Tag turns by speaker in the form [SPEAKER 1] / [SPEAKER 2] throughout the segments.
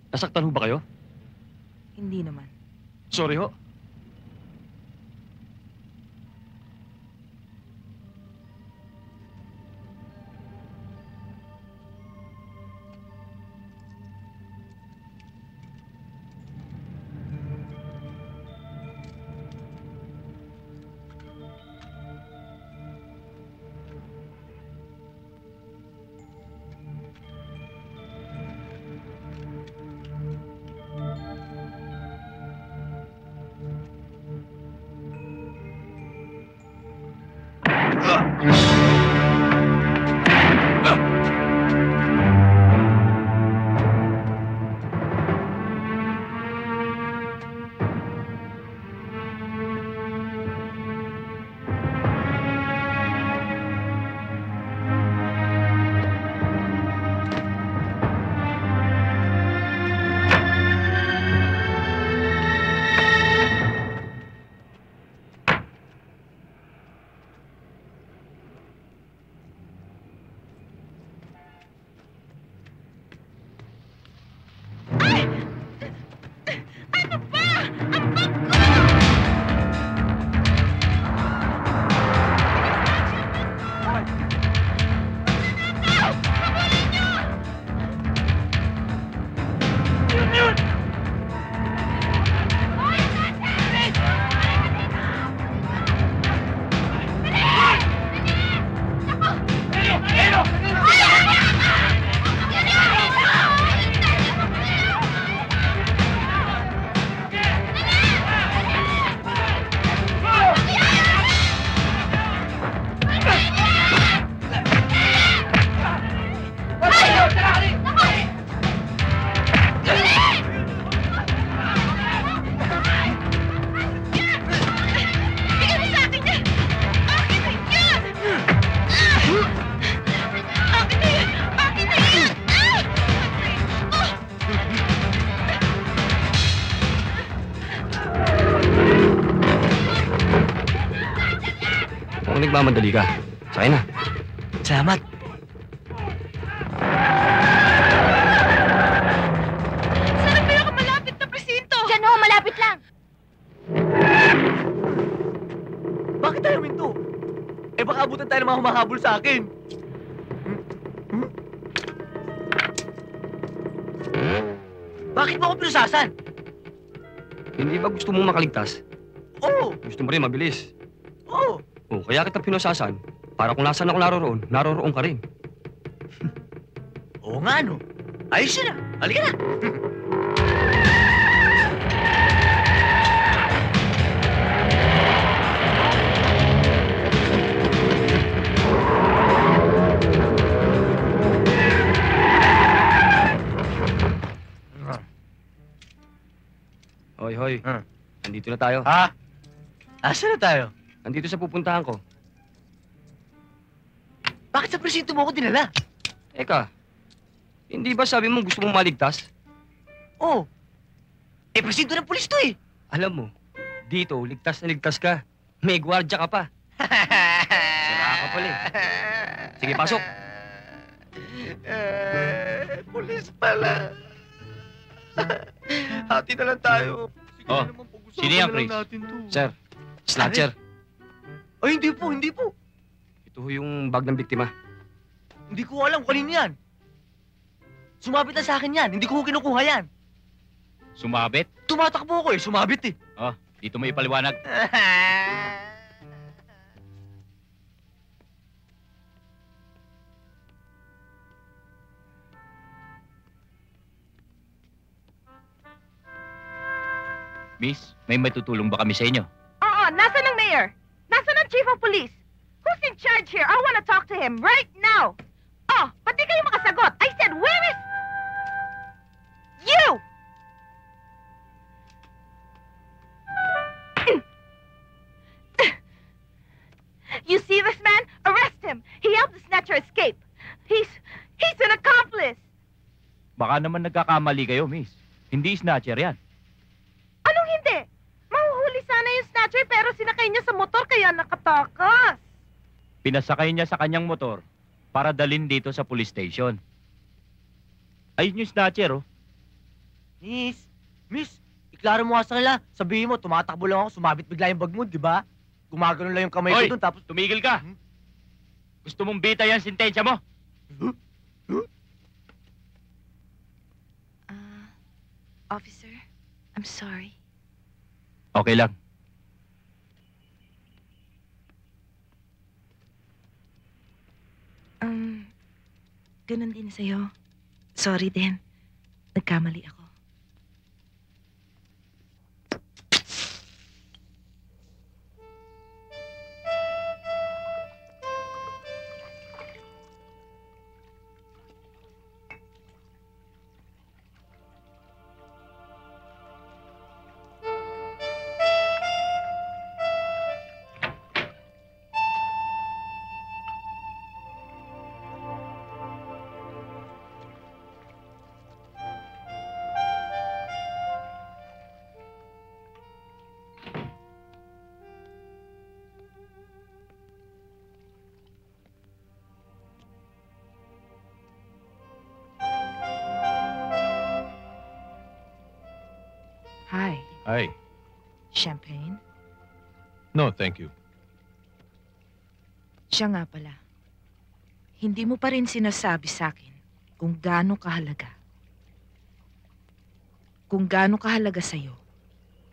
[SPEAKER 1] Nasaktan ho ba kayo?
[SPEAKER 2] Hindi naman.
[SPEAKER 1] Sorry ho. Kung nagmamadali ka, sakay na.
[SPEAKER 3] Salamat.
[SPEAKER 2] Saan ang pinakamalapit na presinto?
[SPEAKER 4] Diyan ho, malapit lang.
[SPEAKER 3] Bakit tayo minto? Eh baka abutan tayo ng mga humahabol sa akin. Bakit mo ako pinusasan?
[SPEAKER 1] Hindi ba gusto mong makaligtas?
[SPEAKER 3] Oo!
[SPEAKER 1] Gusto mo rin mabilis?
[SPEAKER 3] Oo!
[SPEAKER 1] Oh, kaya kita pinusasan. Para kung nasaan ako naroroon ka rin.
[SPEAKER 3] Oo nga, no? Ayos yun, ah! Halika na!
[SPEAKER 1] Hoy, hoy. Nandito na tayo.
[SPEAKER 3] Ha? Asa na tayo?
[SPEAKER 1] Nandito sa pupuntahan ko.
[SPEAKER 3] Bakit sa presinto mo ako dinala?
[SPEAKER 1] Eka, hindi ba sabi mo gusto mong maligtas?
[SPEAKER 3] Oo. Eh, presinto ng pulis to eh.
[SPEAKER 1] Alam mo, dito, ligtas na ligtas ka. May gwardya ka pa. Sira ka pala eh. Sige, pasok.
[SPEAKER 3] Pulis pala. Hati na lang tayo. Sige
[SPEAKER 5] Oh,
[SPEAKER 3] naman, pag-usapan
[SPEAKER 5] sino yan,
[SPEAKER 3] na lang
[SPEAKER 5] Chris?
[SPEAKER 3] natin to.
[SPEAKER 1] Sir, snatcher.
[SPEAKER 3] Ay, hindi po, hindi po.
[SPEAKER 1] Ito ho yung bag ng biktima.
[SPEAKER 3] Hindi ko alam kung kanino yan. Sumabit na sa akin yan. Hindi ko kinukuha yan.
[SPEAKER 5] Sumabit?
[SPEAKER 3] Tumatakbo ako eh. Sumabit eh.
[SPEAKER 5] Oh, dito mo ipaliwanag. Miss, may matutulong ba kami sa inyo?
[SPEAKER 2] Oo, nasa ng mayor? Nasa ng chief of police? Who's in charge here? I want to talk to him right now. Oh, pati kayo makasagot. I said, where is... You! You see this man? Arrest him. He helped the snatcher escape. He's an accomplice.
[SPEAKER 5] Baka naman nagkakamali kayo, miss. Hindi snatcher yan.
[SPEAKER 2] Anong hindi? Mahuhuli sana yung snatcher pero sinakay niya sa motor kaya nakatakas.
[SPEAKER 5] Pinasakay niya sa kanyang motor para dalhin dito sa police station. Ayun yung snatcher, oh.
[SPEAKER 3] Miss, iklaro mo nga sa kanila. Sabihin mo, tumatakbo lang ako, sumabit bigla yung bag mo, di ba? Gumagano lang yung kamay
[SPEAKER 5] Hoy!
[SPEAKER 3] ko dun, tapos...
[SPEAKER 5] Tumigil ka! Gusto mong bita yan sintensya mo?
[SPEAKER 2] Officer, I'm sorry.
[SPEAKER 5] Okay lang.
[SPEAKER 2] Ganun din sa'yo. Sorry din. Nagkamali ako. Hi.
[SPEAKER 4] Hi.
[SPEAKER 2] Champagne?
[SPEAKER 4] No, thank you.
[SPEAKER 2] Siya nga pala. Hindi mo pa rin sinasabi sa akin kung gaano kahalaga. Kung gaano kahalaga sa'yo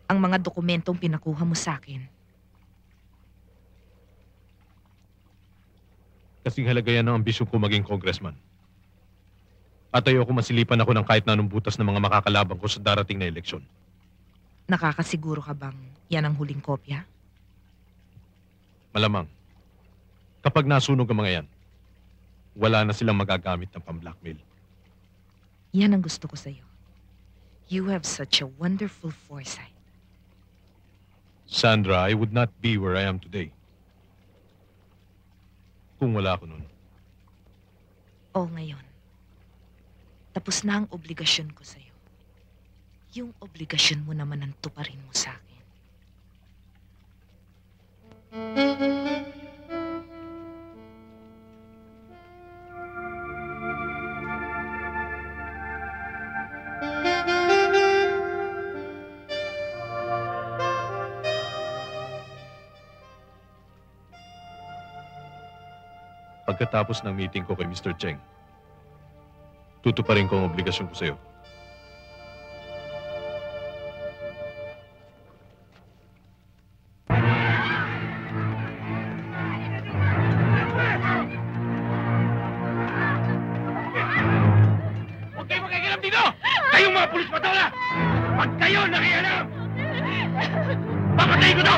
[SPEAKER 2] ang mga dokumentong pinakuha mo sa akin.
[SPEAKER 4] Kasing halaga yan ang ambisyon ko maging congressman. At ayoko masilipan ako ng kahit na anong butas ng mga makakalabang ko sa darating na eleksyon.
[SPEAKER 2] Nakakasiguro ka bang yan ang huling kopya?
[SPEAKER 4] Malamang. Kapag nasunog ang mga yan, wala na silang magagamit ng pang-blackmail.
[SPEAKER 2] Yan ang gusto ko sa'yo. You have such a wonderful foresight.
[SPEAKER 4] Sandra, I would not be where I am today kung wala ako nun.
[SPEAKER 2] O ngayon, tapos na ang obligasyon ko sa'yo. Yung obligasyon mo naman ang tuparin mo sa akin.
[SPEAKER 4] Pagkatapos ng meeting ko kay Mr. Cheng, tutuparin ko ang obligasyon ko sa'yo.
[SPEAKER 5] Huwag kayong makikialam dito! Kayong mga pulis patola! Pag kayo nakialam! Papatayin ko to!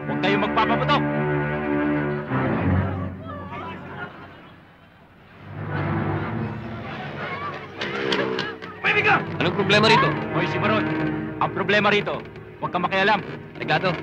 [SPEAKER 5] Huwag kayong magpapaputok! Pwede ka!
[SPEAKER 1] Anong problema rito?
[SPEAKER 5] Hoy, si Baron, ang problema rito, huwag kang makialam.
[SPEAKER 1] Ligado.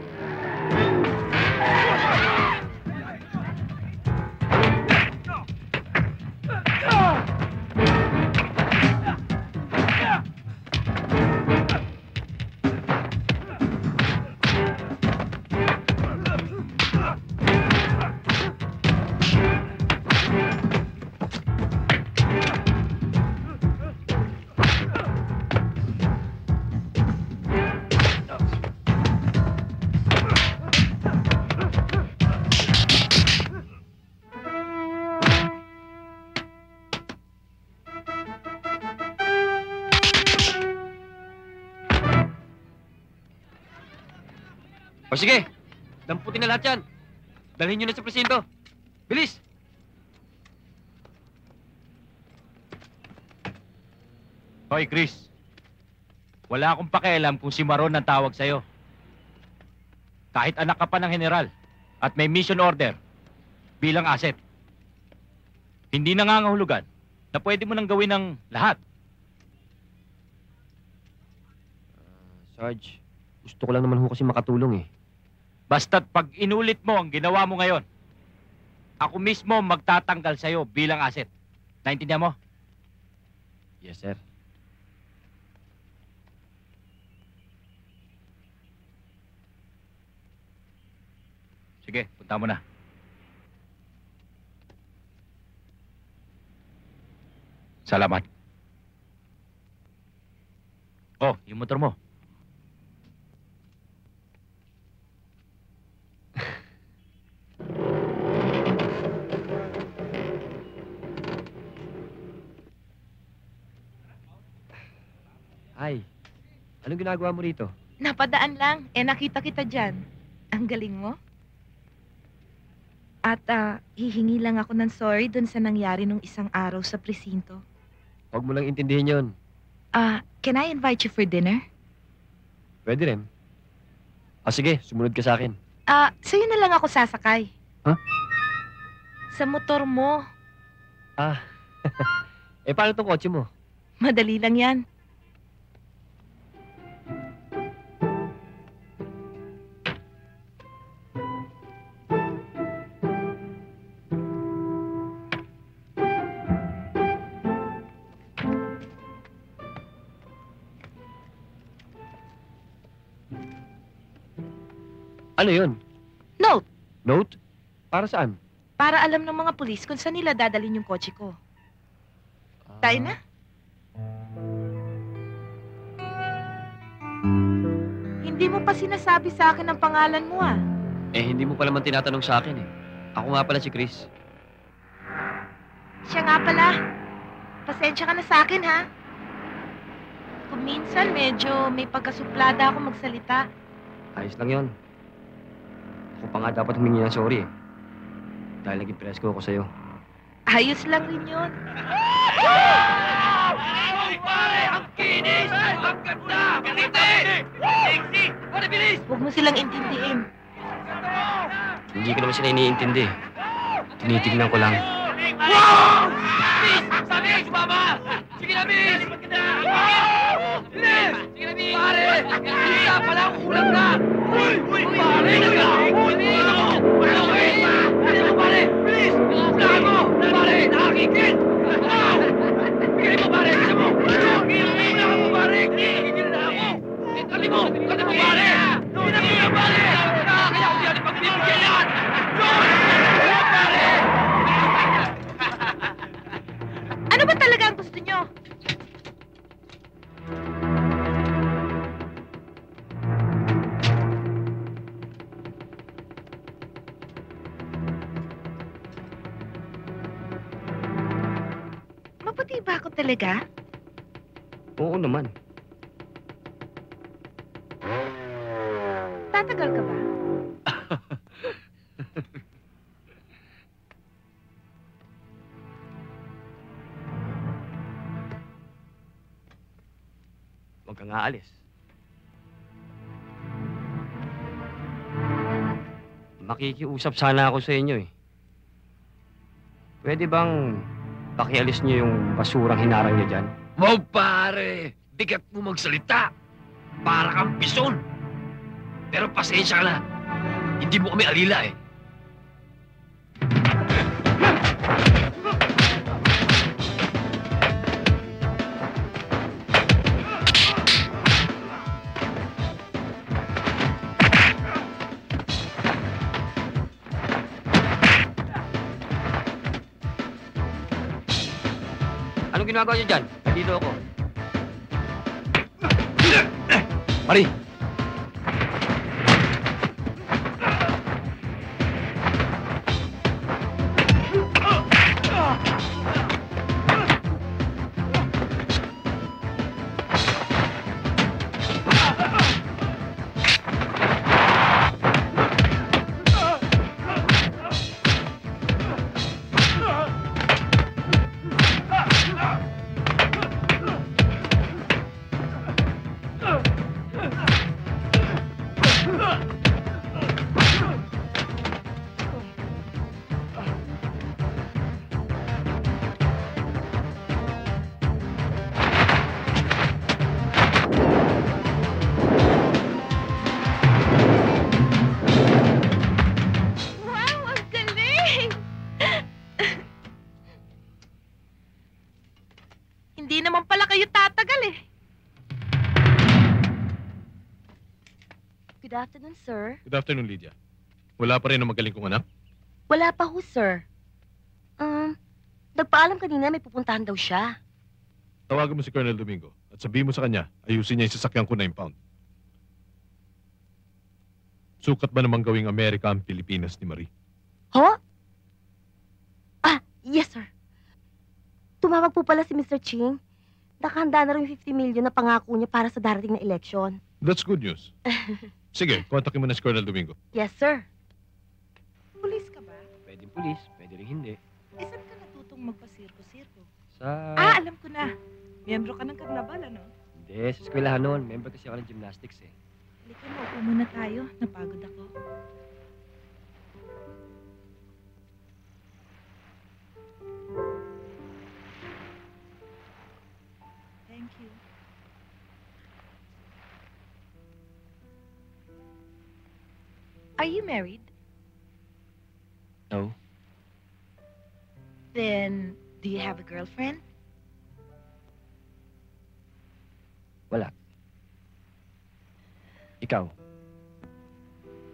[SPEAKER 1] O sige, damputin na lahat yan. Dalhin nyo na sa presinto. Bilis!
[SPEAKER 5] Hoy, Chris. Wala akong pakialam kung si Maron ang tawag sa'yo. Kahit anak ka pa ng general at may mission order bilang asset. Hindi nangangahulugan na pwede mo nang gawin ng lahat.
[SPEAKER 1] Sarge, gusto ko lang naman ho kasi makatulong eh.
[SPEAKER 5] Basta't pag inulit mo ang ginawa mo ngayon, ako mismo magtatanggal sa'yo bilang asset. Naintindihan mo?
[SPEAKER 1] Yes, sir.
[SPEAKER 5] Sige, punta mo na. Salamat. Oh, yung motor mo.
[SPEAKER 1] Ay, anong ginagawa mo rito?
[SPEAKER 2] Napadaan lang. Nakita kita dyan. Ang galing mo. At hihingi lang ako ng sorry dun sa nangyari nung isang araw sa presinto.
[SPEAKER 1] Huwag mo lang intindihin yon.
[SPEAKER 2] Can I invite you for dinner?
[SPEAKER 1] Pwede rin. Sige, sumunod ka sa akin.
[SPEAKER 2] Sa'yo na lang ako sasakay.
[SPEAKER 1] Huh?
[SPEAKER 2] Sa motor mo.
[SPEAKER 1] Paano tong kotse mo?
[SPEAKER 2] Madali lang yan.
[SPEAKER 1] Ano yun?
[SPEAKER 2] Note,
[SPEAKER 1] Note? Para saan?
[SPEAKER 2] para alam ng mga pulis kung saan nila dadalhin yung kotse ko. Tayo na. Hindi mo pa sinasabi sa akin ang pangalan mo
[SPEAKER 1] Hindi mo pala man tinatanong sa akin Ako nga pala si Chris.
[SPEAKER 2] Siya nga pala. Pasensya ka na sa akin, ha? Kung minsan, medyo may pagkasuplada ako magsalita.
[SPEAKER 1] Ayos lang yon. Ako pa nga dapat humingi ng sorry Dahil naging presko ako sa'yo.
[SPEAKER 2] Ayos lang rin yun.
[SPEAKER 3] Ay, pare! Ang kinis! Ang ganda! Sexy! Sexy! Pare, bilis!
[SPEAKER 2] Huwag mo silang intindihin.
[SPEAKER 1] Hindi ko naman sila iniintindi. Tinitignan ko lang.
[SPEAKER 3] Wow! Bilis! Sabi kayo sumama! Sige na, bilis! Bilis! Sige na, bilis! Pare! Isa pa lang, kulang na! Uy! Uy! Pare! Bilis ako! Ano ko Bilis mo, pare! Bilis! Unahan mo! Pare! Nakakikit! Wow! Bigay mo, pare! Bisa mo! Unahan mo, pare! Nakikit na ako! Kali mo! Kali mo, pare! Unahan mo, pare! Nakakaya ko yan! Pagbibigyan yan! Yun! Yun, pare!
[SPEAKER 2] Ano ba talaga ang gusto nyo? Maputi ba ako talaga?
[SPEAKER 1] Oo naman.
[SPEAKER 2] Tatagal ka ba?
[SPEAKER 1] Huwag kang aalis. Makikiusap sana ako sa inyo Pwede bang pakialis niyo yung basurang hinarang niyo dyan?
[SPEAKER 3] Wow, pare! Bigat mo magsalita! Para kang bison! Pero pasensya ka na. Hindi mo kami alila
[SPEAKER 1] Anong ginagawa niyo dyan? Nandito ako. Mari!
[SPEAKER 2] Wow, ang galing! Hindi naman pala kayo tatagal
[SPEAKER 6] Good afternoon, sir.
[SPEAKER 4] Good afternoon, Lydia. Wala pa rin ang magaling kong anak?
[SPEAKER 6] Wala pa ho, sir. Nagpaalam kanina may pupuntahan daw siya.
[SPEAKER 4] Tawagan mo si Colonel Domingo at Sabihin mo sa kanya, ayusin niya yung sasakyan ko na impound. Sukat ba namang gawing Amerika ang Pilipinas ni Marie?
[SPEAKER 6] Ho? Yes, sir. Tumawag po pala si Mr. Ching. Nakahanda na rin yung 50 million na pangako niya para sa darating na eleksyon.
[SPEAKER 4] That's good news. Sige, kontakin mo na si Colonel Domingo.
[SPEAKER 6] Yes, sir.
[SPEAKER 7] Pulis ka ba?
[SPEAKER 1] Pwedeng pulis, pwede rin hindi.
[SPEAKER 7] Saan ka natutong magpasirko-sirko?
[SPEAKER 1] Sa...
[SPEAKER 7] Alam ko na. Miyembro ka ng karnabal, ano?
[SPEAKER 1] Hindi, sa eskwelahan noon. Member kasi ako ng gymnastics eh.
[SPEAKER 7] Halika mo, upo muna tayo. Napagod ako. Thank you. Are you married?
[SPEAKER 1] No.
[SPEAKER 7] Then, do you have a girlfriend?
[SPEAKER 1] Wala. Ikaw?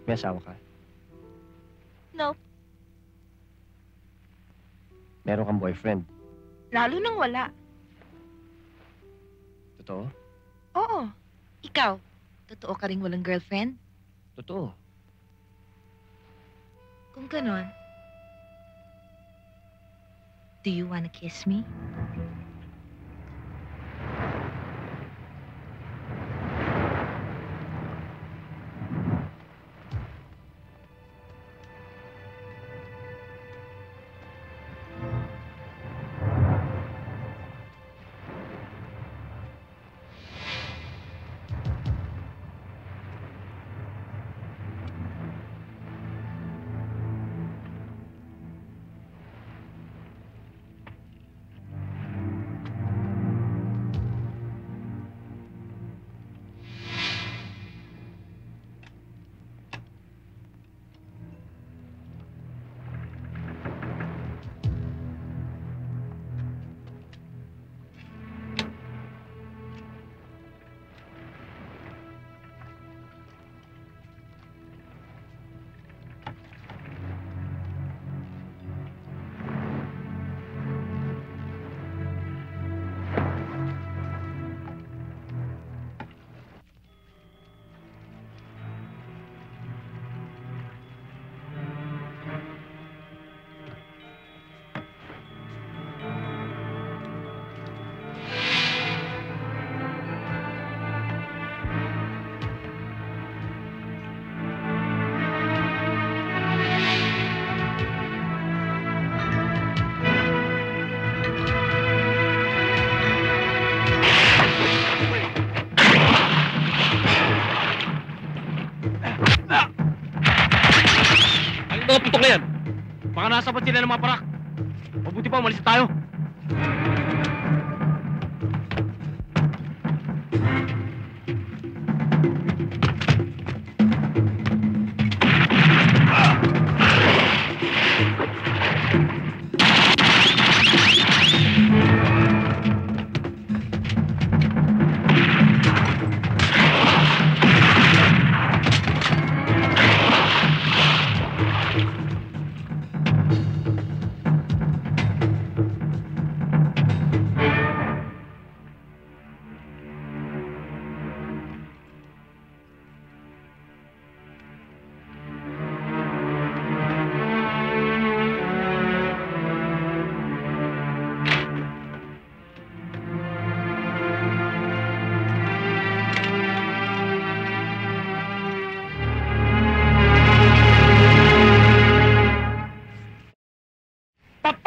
[SPEAKER 1] May asawa ka?
[SPEAKER 7] No.
[SPEAKER 1] Meron kang boyfriend?
[SPEAKER 7] Lalo nang wala.
[SPEAKER 1] Totoo?
[SPEAKER 7] Oo. Ikaw, totoo ka rin walang girlfriend?
[SPEAKER 1] Totoo.
[SPEAKER 7] Kung ganon, do you wanna kiss me?
[SPEAKER 5] Mga putok na yan! Baka nasabat sila ng mga parak. Mabuti pa, umalis na tayo.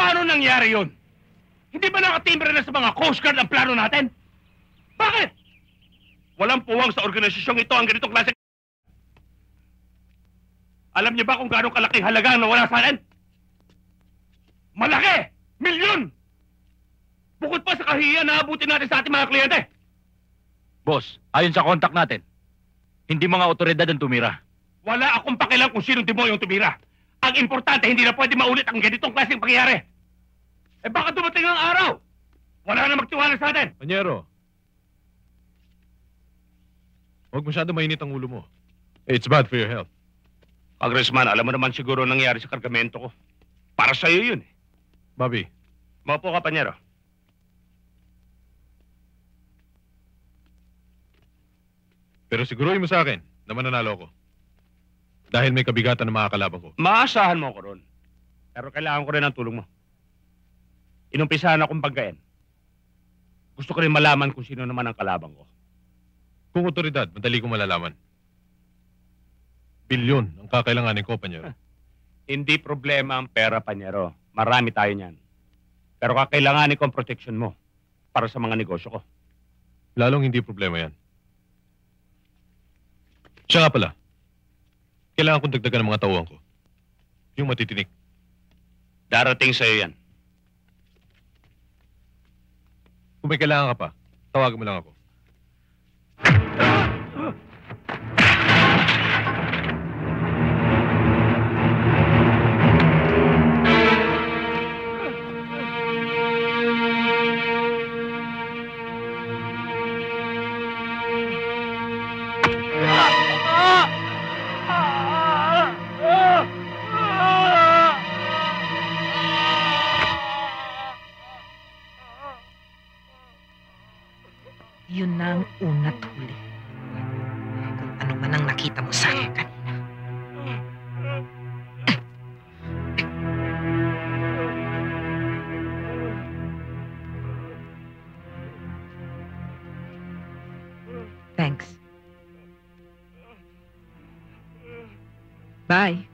[SPEAKER 3] Paano nangyari yun? Hindi ba nakatimbre na sa mga Coast Guard ang plano natin? Bakit? Walang puwang sa organisasyong ito ang ganitong klase. Alam niyo ba kung gaano kalaking halaga ang nawala sa atin? Malaki! Milyon! Bukod pa sa kahihiyan na abutin natin sa ating mga kliyente.
[SPEAKER 5] Boss, ayon sa contact natin, hindi mga otoridad ang tumira.
[SPEAKER 3] Wala akong pakialam kung sinong timo yung tumira. Ang importante, hindi na pwede maulit ang ganitong klaseng pangyayari. Eh baka dumating ang araw. Wala na magtiwala sa atin.
[SPEAKER 4] Panyero, huwag masyado mainit ang ulo mo. It's bad for your health.
[SPEAKER 3] Congressman, alam mo naman siguro nangyari sa kargamento ko. Para sa'yo yun eh.
[SPEAKER 4] Bobby,
[SPEAKER 3] Maupo ka, Panyero.
[SPEAKER 4] Pero siguruhin mo sa akin na mananalo ako. Dahil may kabigatan na makakalaban ko.
[SPEAKER 8] Maasahan mo ako ron. Pero kailangan ko rin ng tulong mo. Inumpisahan akong pagkain. Gusto ko rin malaman kung sino naman ang kalaban ko.
[SPEAKER 4] Kung otoridad, madali kong malalaman. Bilyon ang kakailanganin ko, Panyero.
[SPEAKER 8] Hindi problema ang pera, Panyero. Marami tayo niyan. Pero kakailanganin ko ang protection mo para sa mga negosyo ko.
[SPEAKER 4] Lalong hindi problema yan. Siya nga pala. Kailangan kong dagdagan ng mga tauhan ko. Yung matitinik.
[SPEAKER 8] Darating sa'yo yan.
[SPEAKER 4] Kung may kailangan ka pa, tawagan mo lang ako.
[SPEAKER 7] Yun na ang una't huli. Kung ano man ang nakita mo sa akin kanina. Thanks. Bye.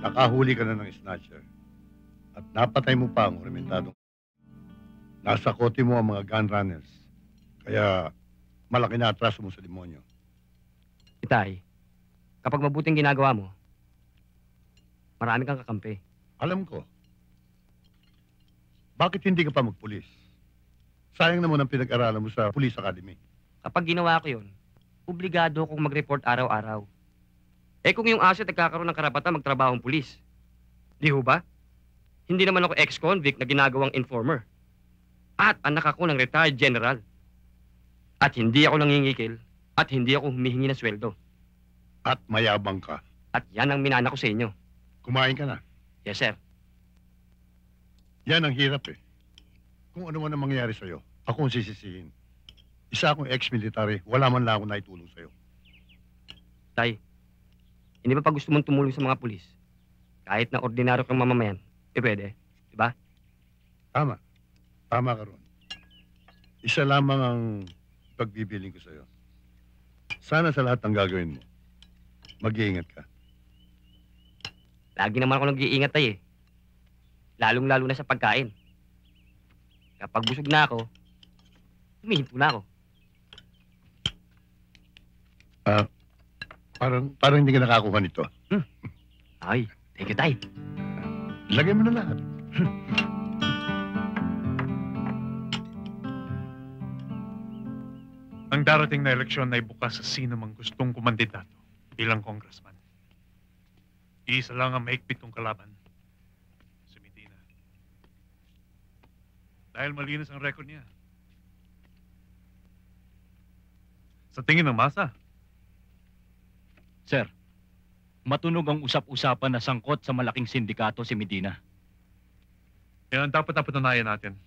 [SPEAKER 9] Nakahuli ka na ng snatcher at napatay mo pa ang orimentadong. Nasa kote mo ang mga gun runners. Kaya malaki na atraso mo sa demonyo.
[SPEAKER 1] Itay, kapag mabuting ginagawa mo, marami kang kakampi.
[SPEAKER 9] Alam ko. Bakit hindi ka pa magpulis? Sayang naman ang pinag-aralan mo sa Police Academy.
[SPEAKER 1] Kapag ginawa ko yun, obligado akong mag-report araw-araw. Eh kung yung asset nagkakaroon ng karapatan magtrabahong pulis, di ho ba? Hindi naman ako ex-convict na ginagawang informer. At anak ako ng retired general. At hindi ako nangingikil at hindi ako humihingi ng sweldo.
[SPEAKER 9] At mayabang ka.
[SPEAKER 1] At yan ang minana ko sa inyo.
[SPEAKER 9] Kumain ka na.
[SPEAKER 1] Yes, sir.
[SPEAKER 9] Yan ang hirap eh. Kung ano man ang mangyayari sa'yo, ako ang sisisihin. Isa akong ex-military, wala man lang ako naitulong sa'yo.
[SPEAKER 1] Tay, hindi ba pag gusto mong tumulong sa mga pulis, kahit na ordinaryo kang mamamayan, pwede, di ba?
[SPEAKER 9] Tama. Tama ka ron. Isa lamang ang pagbibiling ko sa'yo. Sana sa lahat ng gagawin mo, mag-iingat ka.
[SPEAKER 1] Lagi naman ako nag-iingat, tay eh. Lalong-lalo na sa pagkain. Kapag busog na ako, humihinto na ako.
[SPEAKER 9] Parang hindi ka nakakuha nito.
[SPEAKER 1] Ay, thank you, tay.
[SPEAKER 9] Lagay mo na lahat.
[SPEAKER 4] Ang darating na eleksyon ay bukas sa sino mang gustong kumandidato bilang congressman. Iisa lang ang mahigpit kong kalaban. Si Medina. Dahil malinis ang record niya. Sa tingin ng masa,
[SPEAKER 5] Sir, matunog ang usap-usapan na sangkot sa malaking sindikato si Medina.
[SPEAKER 4] yan ang dapat na patunayan natin.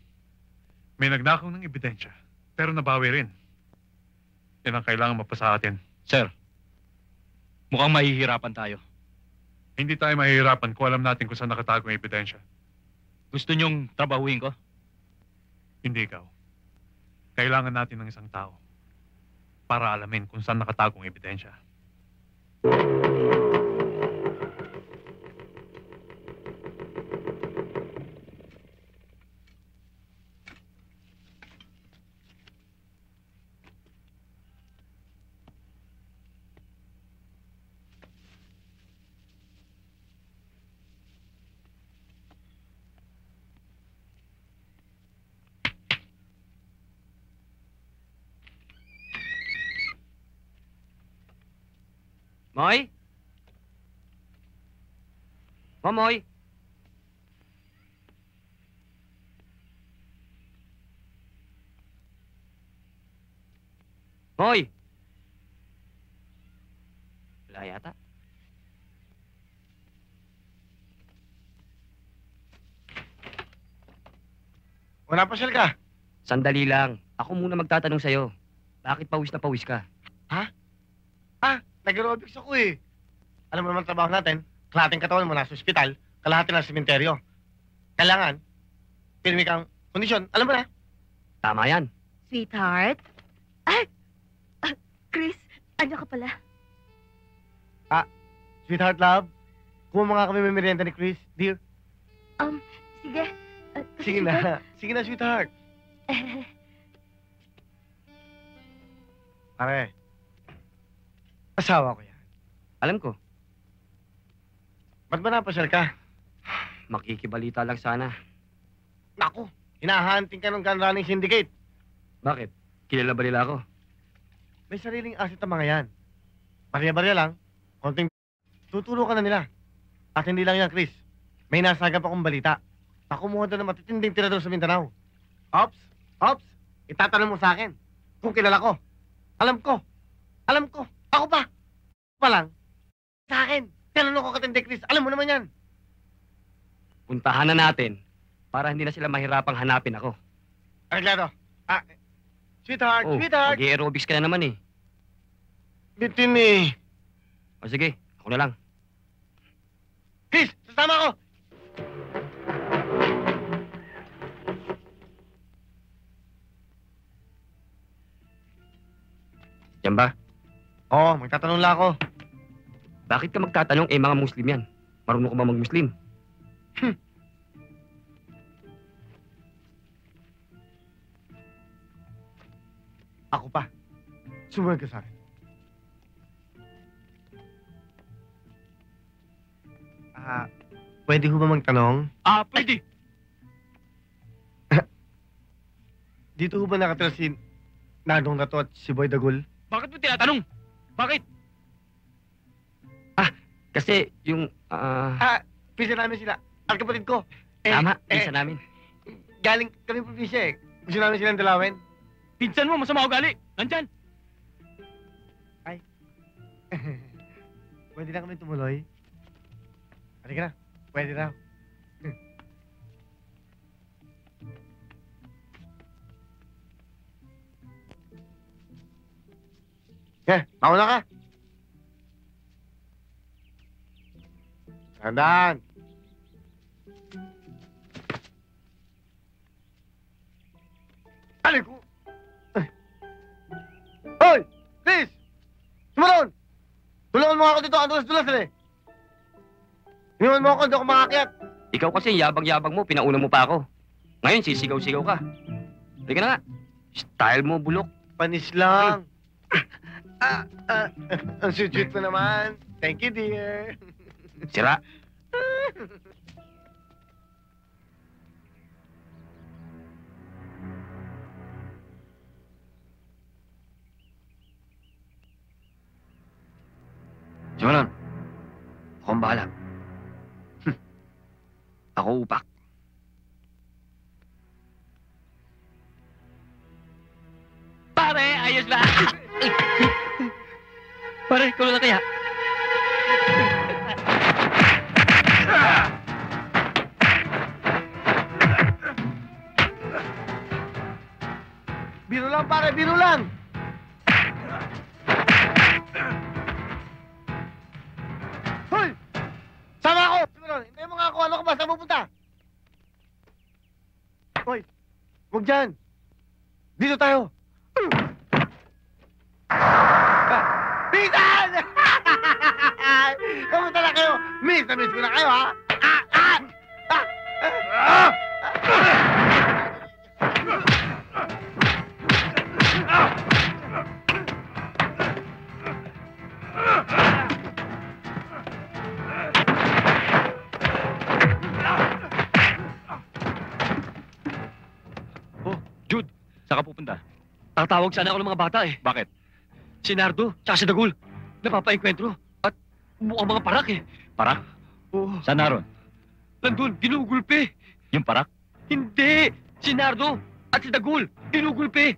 [SPEAKER 4] May nagnakaw ng ebidensya, pero nabawi rin. Yan ang kailangan mapasa atin.
[SPEAKER 5] Sir, mukhang mahihirapan tayo.
[SPEAKER 4] Hindi tayo mahihirapan kung alam natin kung saan nakatago ang ebidensya.
[SPEAKER 5] Gusto niyong trabahuin ko?
[SPEAKER 4] Hindi ikaw. Kailangan natin ng isang tao para alamin kung saan nakatago ang ebidensya.
[SPEAKER 1] Moy? Moy? Moy? Wala yata.
[SPEAKER 3] Wala pa siya ka.
[SPEAKER 1] Sandali lang. Ako muna magtatanong sa'yo. Bakit pawis na pawis ka?
[SPEAKER 3] Nag-aerobics ako eh. Alam mo naman trabaho natin, kalahating katawan mo nasa ospital, kalahati na sementeryo. Kailangan, pirmi kang kondisyon. Alam mo na?
[SPEAKER 1] Tama yan.
[SPEAKER 6] Sweetheart? Chris, andyan ka pala.
[SPEAKER 3] Sweetheart, love. Kung mga kami may merienda ni Chris, dear.
[SPEAKER 6] Sige.
[SPEAKER 3] Sige na. Sige na, sweetheart. Pare, asawa ko yan.
[SPEAKER 1] Alam ko.
[SPEAKER 3] Ba't ba napasyal ka?
[SPEAKER 1] Makikibalita lang sana.
[SPEAKER 3] Naku, hinahanting ka ng gun running syndicate.
[SPEAKER 1] Bakit? Kilala ba nila ako?
[SPEAKER 3] May sariling asset ang mga yan. Barya-barya lang, konting tuturo ka na nila. At hindi lang yan, Chris. May nasagap akong balita. Nakumuha doon ng matitinding tirador sa Mindanao. Ops, itatanong mo sa akin kung kilala ko. Alam ko, ako pa lang. Sa akin, tinanong ko katindi, Chris. Alam mo naman yan.
[SPEAKER 1] Puntahan na natin para hindi na sila mahirapang hanapin ako.
[SPEAKER 3] Arreglado. Sweetheart,
[SPEAKER 1] Oh,
[SPEAKER 3] sweetheart.
[SPEAKER 1] mag-aerobics ka na naman eh.
[SPEAKER 3] Bitin eh.
[SPEAKER 1] O sige, ako na lang.
[SPEAKER 3] Chris, sasama ko.
[SPEAKER 1] Yan ba?
[SPEAKER 3] Oo, magtatanong lang ako.
[SPEAKER 1] Bakit ka magtatanong mga Muslim yan? Marunong ka ba mag-Muslim?
[SPEAKER 3] Ako pa. Sumunod ka sa akin. Pwede ho ba magtanong?
[SPEAKER 5] Pwede.
[SPEAKER 3] Dito ho ba nakatira si Nadong Dato at si Boy Dagul?
[SPEAKER 5] Bakit mo tinatanong? Bakit?
[SPEAKER 1] Kasi yung,
[SPEAKER 3] Pisa namin sila. Ang kapatid ko.
[SPEAKER 1] tama, isa namin.
[SPEAKER 3] Galing kami probinsya eh. Gusto namin silang dalawin.
[SPEAKER 5] Pinsan mo, masama ugali. Nandyan.
[SPEAKER 3] Pwede na kami tumuloy. Halika na. Pwede na. Mauna ka. Tandaan. Alay ko. Hoy! Chris! Sumaron! Tulungan mo ako dito. Ang dulas-dulas eh. Iniwan mo ako, hindi ako makakyat.
[SPEAKER 1] Ikaw kasi yabang-yabang mo, pinauna mo pa ako. Ngayon, sisigaw-sigaw ka. Halika na nga. Style mo, bulok.
[SPEAKER 3] Panis lang. Ang sweet-sweet mo naman. Thank you, dear.
[SPEAKER 1] Sira. Simulan. Ako ang bahala. Ako upak. Pare, ayos ba? Pare, kulo na kaya?
[SPEAKER 3] Biro lang, pare, biro lang. Hoy! Sama ako! Simulan, hintayin mo nga ako. Ano ka ba? Saan pupunta? Hoy! Huwag dyan. Dito tayo. Pinsan! Kamusta na kayo? Miss na miss ko na kayo, ha?
[SPEAKER 5] Jude, saan ka pupunta?
[SPEAKER 1] Tatawag sana ako ng mga bata eh.
[SPEAKER 5] Bakit?
[SPEAKER 1] Si Nardo, tsaka si Dagul. Napapaengkwentro. At Mukhang mga parak eh.
[SPEAKER 5] Parak?
[SPEAKER 1] Oo.
[SPEAKER 5] Saan naroon?
[SPEAKER 1] Nandun, ginugulpe.
[SPEAKER 5] Yung parak?
[SPEAKER 1] Hindi! Si Nardo at si Dagul, ginugulpe.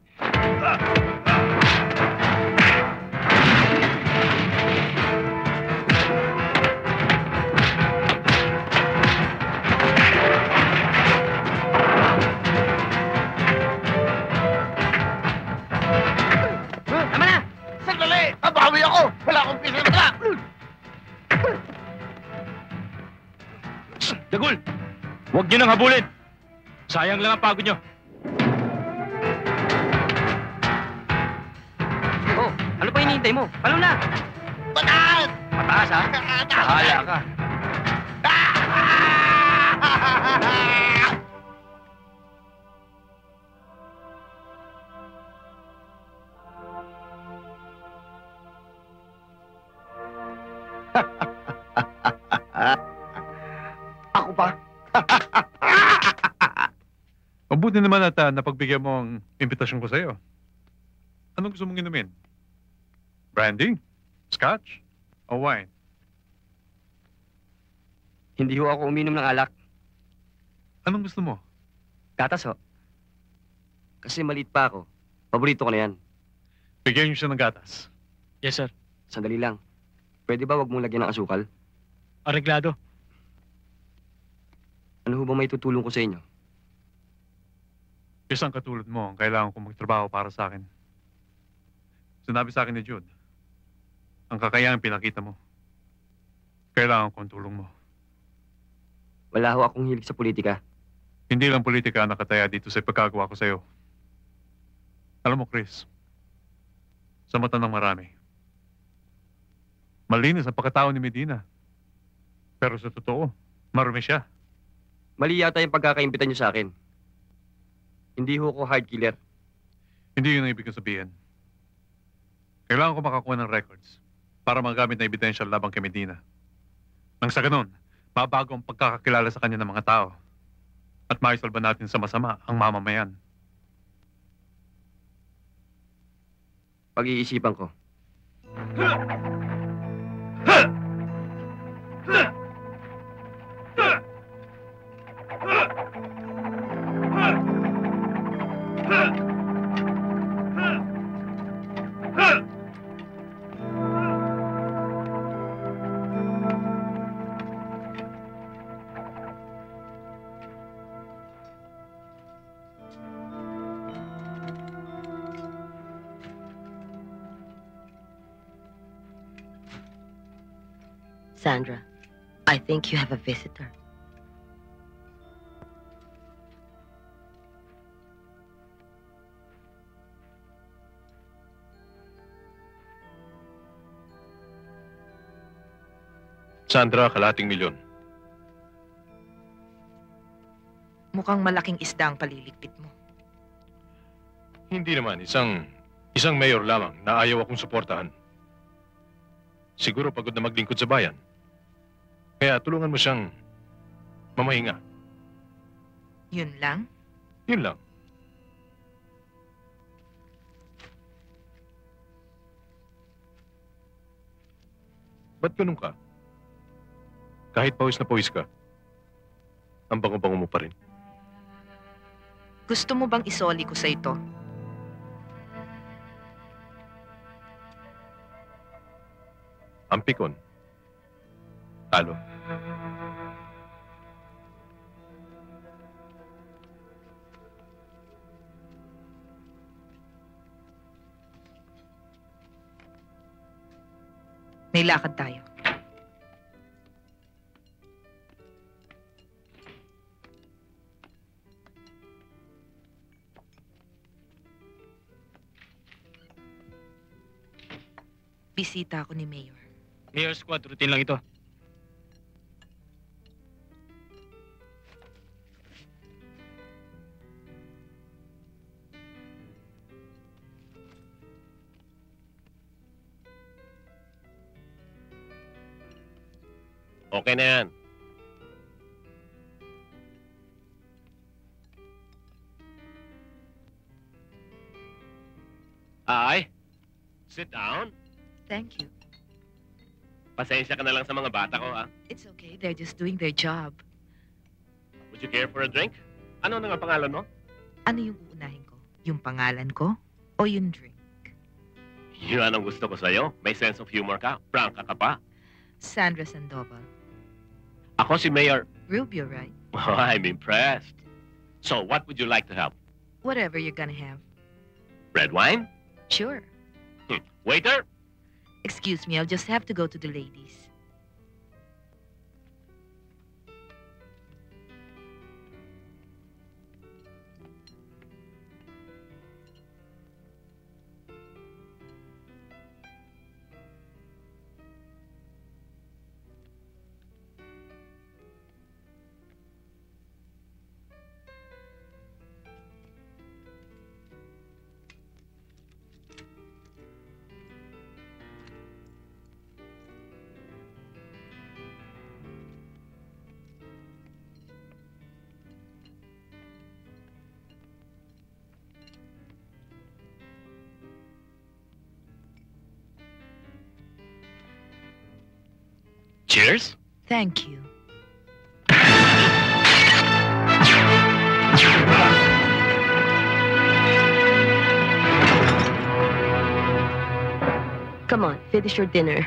[SPEAKER 1] Tama na!
[SPEAKER 3] Sandali! Mabawi ako! Wala akong pinagka!
[SPEAKER 5] Dagul! Huwag niyo nang habulin! Sayang lang ang pagod niyo.
[SPEAKER 1] Oh, ano pa hinihintay mo? Palo na!
[SPEAKER 3] Pataas!
[SPEAKER 1] Mataas ha? Bahala ka.
[SPEAKER 3] Ako pa?
[SPEAKER 4] Mabuti naman at napagbigyan mo ang imbitasyon ko sa'yo. Anong gusto mong inumin? Brandy? Scotch? O wine?
[SPEAKER 1] Hindi ho ako uminom ng alak.
[SPEAKER 4] Anong gusto mo?
[SPEAKER 1] Gatas ho. Kasi maliit pa ako. Paborito ko na yan.
[SPEAKER 4] Bigyan niyo siya ng gatas.
[SPEAKER 5] Yes, sir.
[SPEAKER 1] Sandali lang. Pwede ba wag mong lagyan ng asukal?
[SPEAKER 5] Areglado.
[SPEAKER 1] Ano ho ba may tutulong ko sa inyo?
[SPEAKER 4] Isang katulad mo ang kailangan kong magtrabaho para sa akin. Sinabi sa akin ni Jude, ang kakayahan pinakita mo. Kailangan ko ang tulong mo.
[SPEAKER 1] Wala ho akong hilig sa politika.
[SPEAKER 4] Hindi lang politika ang nakataya dito sa pagkagawa ko sa'yo. Alam mo, Chris, sa mata ng marami, malinis ang pagkatao ni Medina. Pero sa totoo, marumi siya.
[SPEAKER 1] Mali yata yung pagkakaimbitan niyo sa akin. Hindi ho ako hard killer.
[SPEAKER 4] Hindi yun ang ibig kong sabihin. Kailangan ko makakuha ng records para magamit na ebidensya labang kay Medina. Nang sa ganun, mabago ang pagkakakilala sa kanya ng mga tao at maisolba natin sa masama ang mamamayan.
[SPEAKER 1] Pag-iisipan ko.
[SPEAKER 6] Sandra, I think you have a visitor.
[SPEAKER 10] Sandra, kalating milyon.
[SPEAKER 7] Mukhang malaking isda ang paliligpit mo.
[SPEAKER 10] Hindi naman, isang mayor lamang na ayaw akong suportahan. Siguro pagod na maglingkod sa bayan. Kaya tulungan mo siyang mamahinga.
[SPEAKER 7] Yun lang?
[SPEAKER 10] Yun lang. Ba't ganun ka? Kahit pawis na pawis ka, ang bango-bango mo pa rin.
[SPEAKER 7] Gusto mo bang isoli ko sa ito?
[SPEAKER 10] Ang pikon. Talo.
[SPEAKER 7] May lakad tayo. Bisita ako ni Mayor.
[SPEAKER 5] Mayor Squad, routine lang ito.
[SPEAKER 10] Okay na yan. Ay, sit down.
[SPEAKER 7] Thank you.
[SPEAKER 11] Pasensya ka na lang sa mga bata ko, ha?
[SPEAKER 7] It's okay. They're just doing their job.
[SPEAKER 11] Would you care for a drink? Ano na nga pangalan mo?
[SPEAKER 7] Ano yung uunahin ko? Yung pangalan ko o yung drink?
[SPEAKER 11] Yun ang gusto ko sa'yo. May sense of humor ka. Prangka ka pa.
[SPEAKER 7] Sandra Sandoval.
[SPEAKER 11] Ako si Mayor.
[SPEAKER 7] Rubio, right?
[SPEAKER 11] Oh, I'm impressed. So, what would you like to have?
[SPEAKER 7] Whatever you're gonna have.
[SPEAKER 11] Red wine?
[SPEAKER 7] Sure.
[SPEAKER 11] Waiter?
[SPEAKER 7] Excuse me, I'll just have to go to the ladies.
[SPEAKER 11] Cheers?
[SPEAKER 7] Thank you.
[SPEAKER 6] Come on, finish your dinner.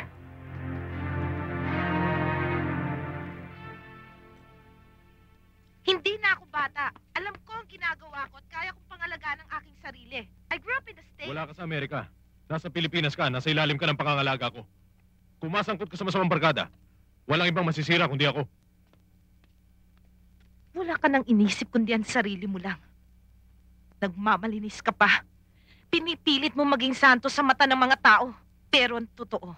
[SPEAKER 2] Hindi na ako bata. Alam ko ang ginagawa ko at kaya kong pangalagaan ang aking sarili. I grew up in the States.
[SPEAKER 10] Wala ka sa Amerika. Nasa Pilipinas ka, nasa ilalim ka ng pangangalaga ko. Kung masangkot ka sa masamang barkada, walang ibang masisira kundi ako.
[SPEAKER 2] Wala ka nang inisip kundi ang sarili mo lang. Nagmamalinis ka pa. Pinipilit mo maging santo sa mata ng mga tao. Pero ang totoo,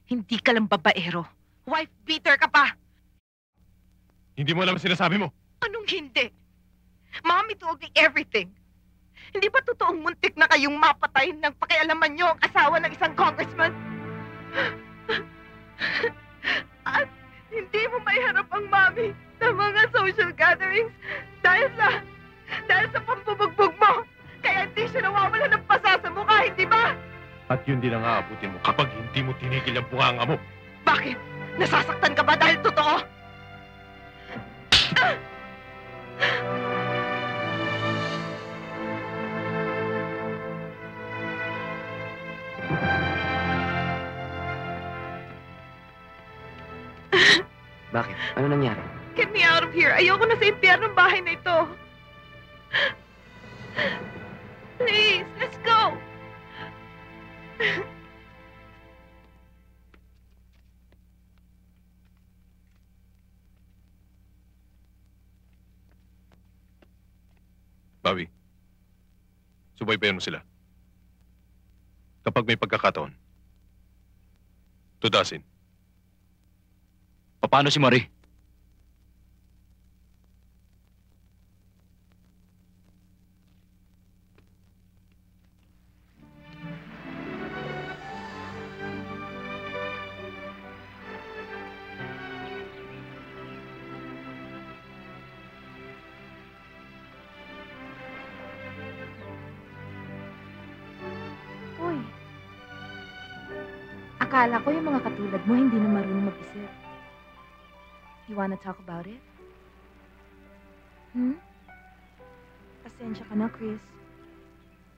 [SPEAKER 2] hindi ka lang babaero. Wife beater ka pa.
[SPEAKER 10] Hindi mo alam ang sinasabi mo.
[SPEAKER 2] Anong hindi? Mommy told me everything. Hindi ba totoong muntik na kayong mapatay nang pakialaman niyo ang asawa ng isang congressman? At hindi mo maiharap ang mommy sa mga social gatherings dahil sa pambubugbog mo. Kaya hindi siya nawawala ng pasa sa mukha, hindi ba?
[SPEAKER 10] At yun din ang aabutin mo kapag hindi mo tinigil ang bunganga mo.
[SPEAKER 2] Bakit? Nasasaktan ka ba dahil totoo?
[SPEAKER 1] Bakit? Ano nangyari?
[SPEAKER 2] Get me out of here. Ayoko na sa impyernong bahay na ito. Please, let's go.
[SPEAKER 10] Bobby, subaybayan mo sila. Kapag may pagkakataon, tudasin.
[SPEAKER 5] Paano si Marie?
[SPEAKER 6] Uy. Akala ko yung mga katulad mo hindi na marunong mag-isip. You wanna talk about it? Pasensya ka na, Chris.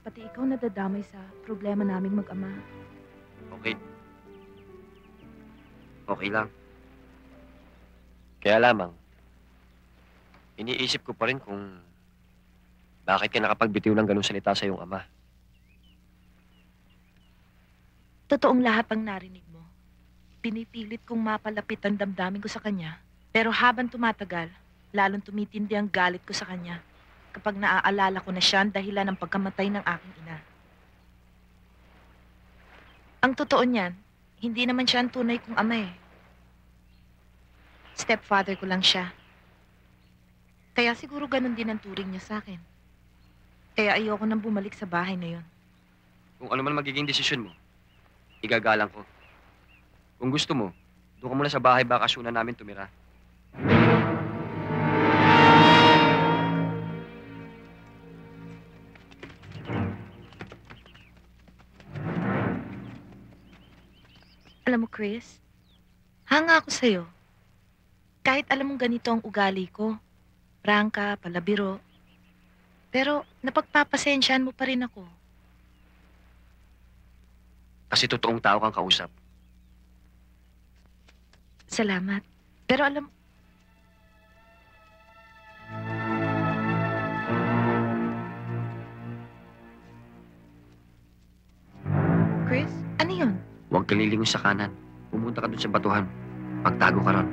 [SPEAKER 6] Pati ikaw nadadamay sa problema naming mag-ama.
[SPEAKER 1] Okay. Okay lang. Kaya lamang, iniisip ko pa rin kung bakit ka nakapagbitiw ng ganung salita sa iyong ama.
[SPEAKER 2] Totoong lahat ang narinig mo. Pinipilit kong mapalapit ang damdamin ko sa kanya. Pero habang tumatagal, lalong tumitindi ang galit ko sa kanya kapag naaalala ko na siya ang dahilan ng pagkamatay ng aking ina. Ang totoo niyan, hindi naman siya ang tunay kong ama eh. Stepfather ko lang siya. Kaya siguro ganun din ang turing niya sa akin. Kaya ayoko nang bumalik sa bahay na yun.
[SPEAKER 1] Kung ano man magiging desisyon mo, igagalang ko. Kung gusto mo, doon ka muna sa bahay bakasyonan namin tumira.
[SPEAKER 2] Alam mo, Chris, Hanga ako sa'yo. Kahit alam mong ganito ang ugali ko. Prangka, palabiro. Pero napagpapasensyahan mo pa rin ako.
[SPEAKER 1] Kasi totoong tao kang kausap.
[SPEAKER 2] Salamat. Pero alam... Chris, ano yun?
[SPEAKER 1] Huwag ka lilingon sa kanan. Pumunta ka dun sa batuhan. Pagtago ka ron.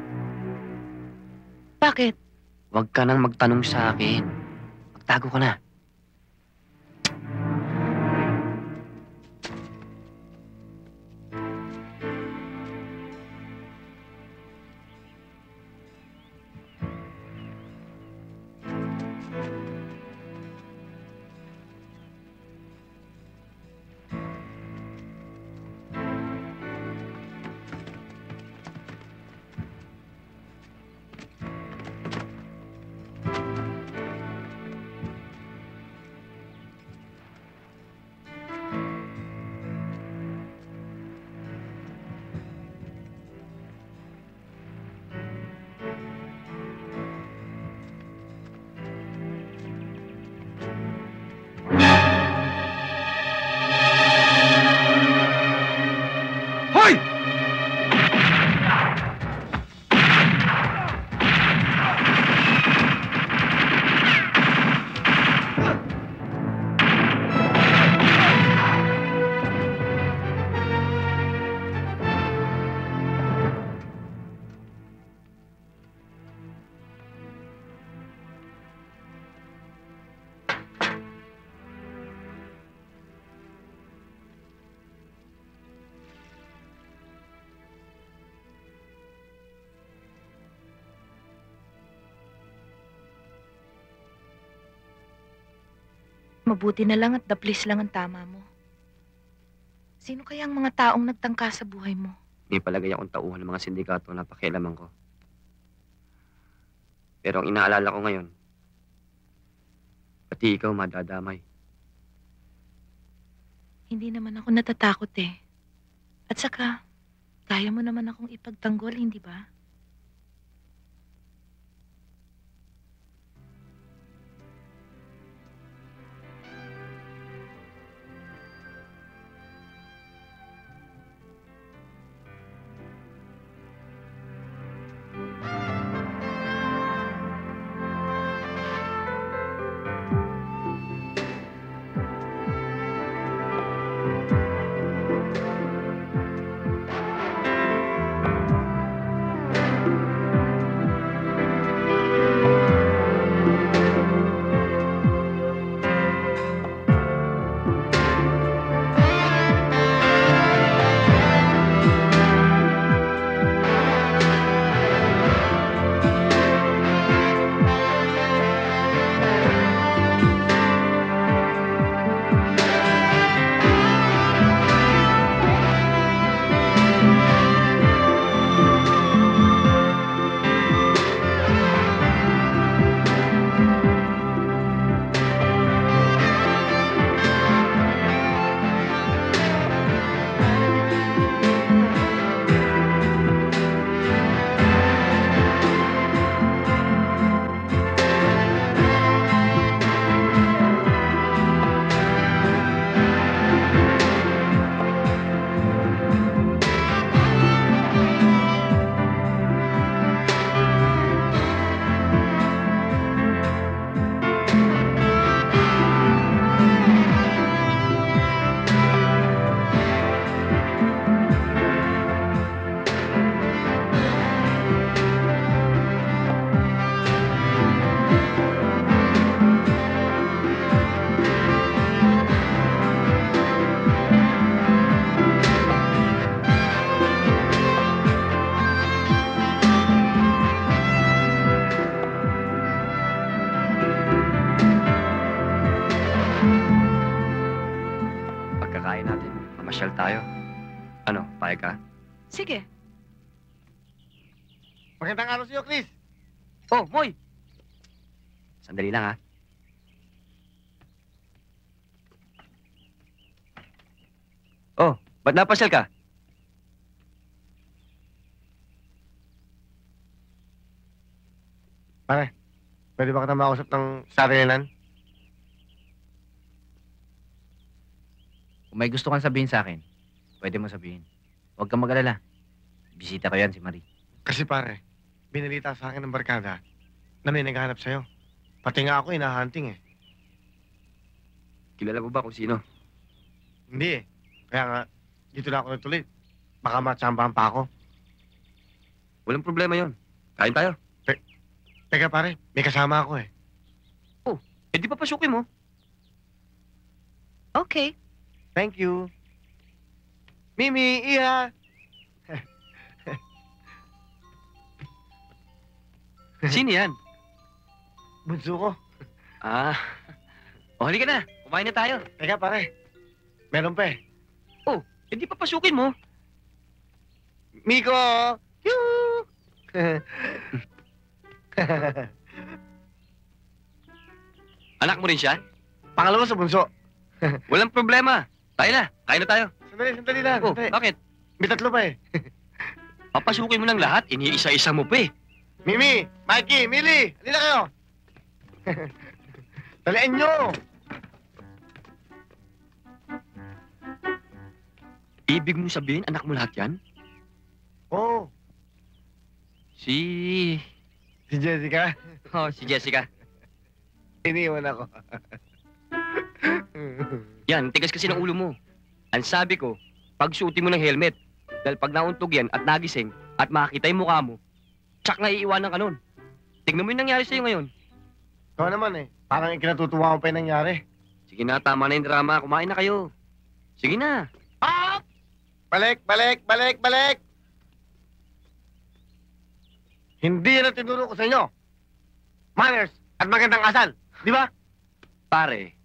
[SPEAKER 2] Bakit?
[SPEAKER 1] Huwag ka nang magtanong sa akin. Magtago ka na.
[SPEAKER 2] Mabuti na lang at daplis lang ang tama mo. Sino kaya ang mga taong nagtangka sa buhay mo?
[SPEAKER 1] May palagay akong tauhan ng mga sindikato na pakialaman ko. Pero ang inaalala ko ngayon, pati ikaw madadamay.
[SPEAKER 2] Hindi naman ako natatakot eh. At saka, kaya mo naman akong ipagtanggol, hindi ba?
[SPEAKER 1] Mamasyal tayo. Ano, payag ka?
[SPEAKER 2] Sige.
[SPEAKER 3] Magandang araw sa'yo, Chris.
[SPEAKER 1] Oh, Moy! Sandali lang, ha? Oh, ba't napasyal ka?
[SPEAKER 12] Pare, pwede ba kita makausap ng sarilan?
[SPEAKER 13] Kung may gusto kang sabihin sa akin, pwede mo sabihin. Huwag kang mag-alala. Bisita ko yan si Marie.
[SPEAKER 12] Kasi pare, binalita sa akin ng barkada na may naghahanap sa'yo. Pati nga ako, hinahunting eh.
[SPEAKER 1] Kilala mo ba kung sino?
[SPEAKER 12] Hindi eh. Kaya nga, dito na ako natuloy. Baka matsambahan pa ako.
[SPEAKER 1] Walang problema yon. Kain tayo.
[SPEAKER 12] Teka pare, may kasama ako eh.
[SPEAKER 1] Eh di papasukin mo.
[SPEAKER 2] Okay.
[SPEAKER 12] Thank you. Mimi, Iha!
[SPEAKER 1] Sino yan?
[SPEAKER 12] Bunso ko.
[SPEAKER 1] Ah. O, halika na. Kumain na tayo.
[SPEAKER 12] Teka pare, meron pa eh.
[SPEAKER 1] Eh di papasukin mo.
[SPEAKER 12] Miko! Yoo!
[SPEAKER 1] Anak mo rin siya?
[SPEAKER 12] Pangalawa sa bunso.
[SPEAKER 1] Walang problema. Tayo na. Kain na tayo.
[SPEAKER 12] Sandali lang.
[SPEAKER 1] Oh,
[SPEAKER 12] Sandali.
[SPEAKER 1] bakit?
[SPEAKER 12] May tatlo pa eh.
[SPEAKER 1] Papasukin mo ng lahat. Iniisa-isa mo pa eh.
[SPEAKER 12] Mimi, Mikey, Millie, halina kayo. Talian nyo.
[SPEAKER 1] Ibig mo sabihin, anak mo lahat yan?
[SPEAKER 12] Oh,
[SPEAKER 1] Si
[SPEAKER 12] Jessica.
[SPEAKER 1] si Jessica.
[SPEAKER 12] Iniwan ako.
[SPEAKER 1] Yan, tigas kasi ng ulo mo. Ang sabi ko, pagsuotin mo ng helmet. Dahil pag nauntog yan at nagising at makakita yung mukha mo, tsak na iiwanan ka nun. Tignan mo yung nangyari sa'yo ngayon.
[SPEAKER 12] Ikaw naman eh. Parang ikinatutuwa ko pa yung nangyari.
[SPEAKER 1] Sige na, tama na yung drama. Kumain na kayo. Sige na.
[SPEAKER 12] Ah! Balik! Hindi yan ang tinuro ko sa inyo. Manners at magandang asal. Di ba?
[SPEAKER 1] Pare,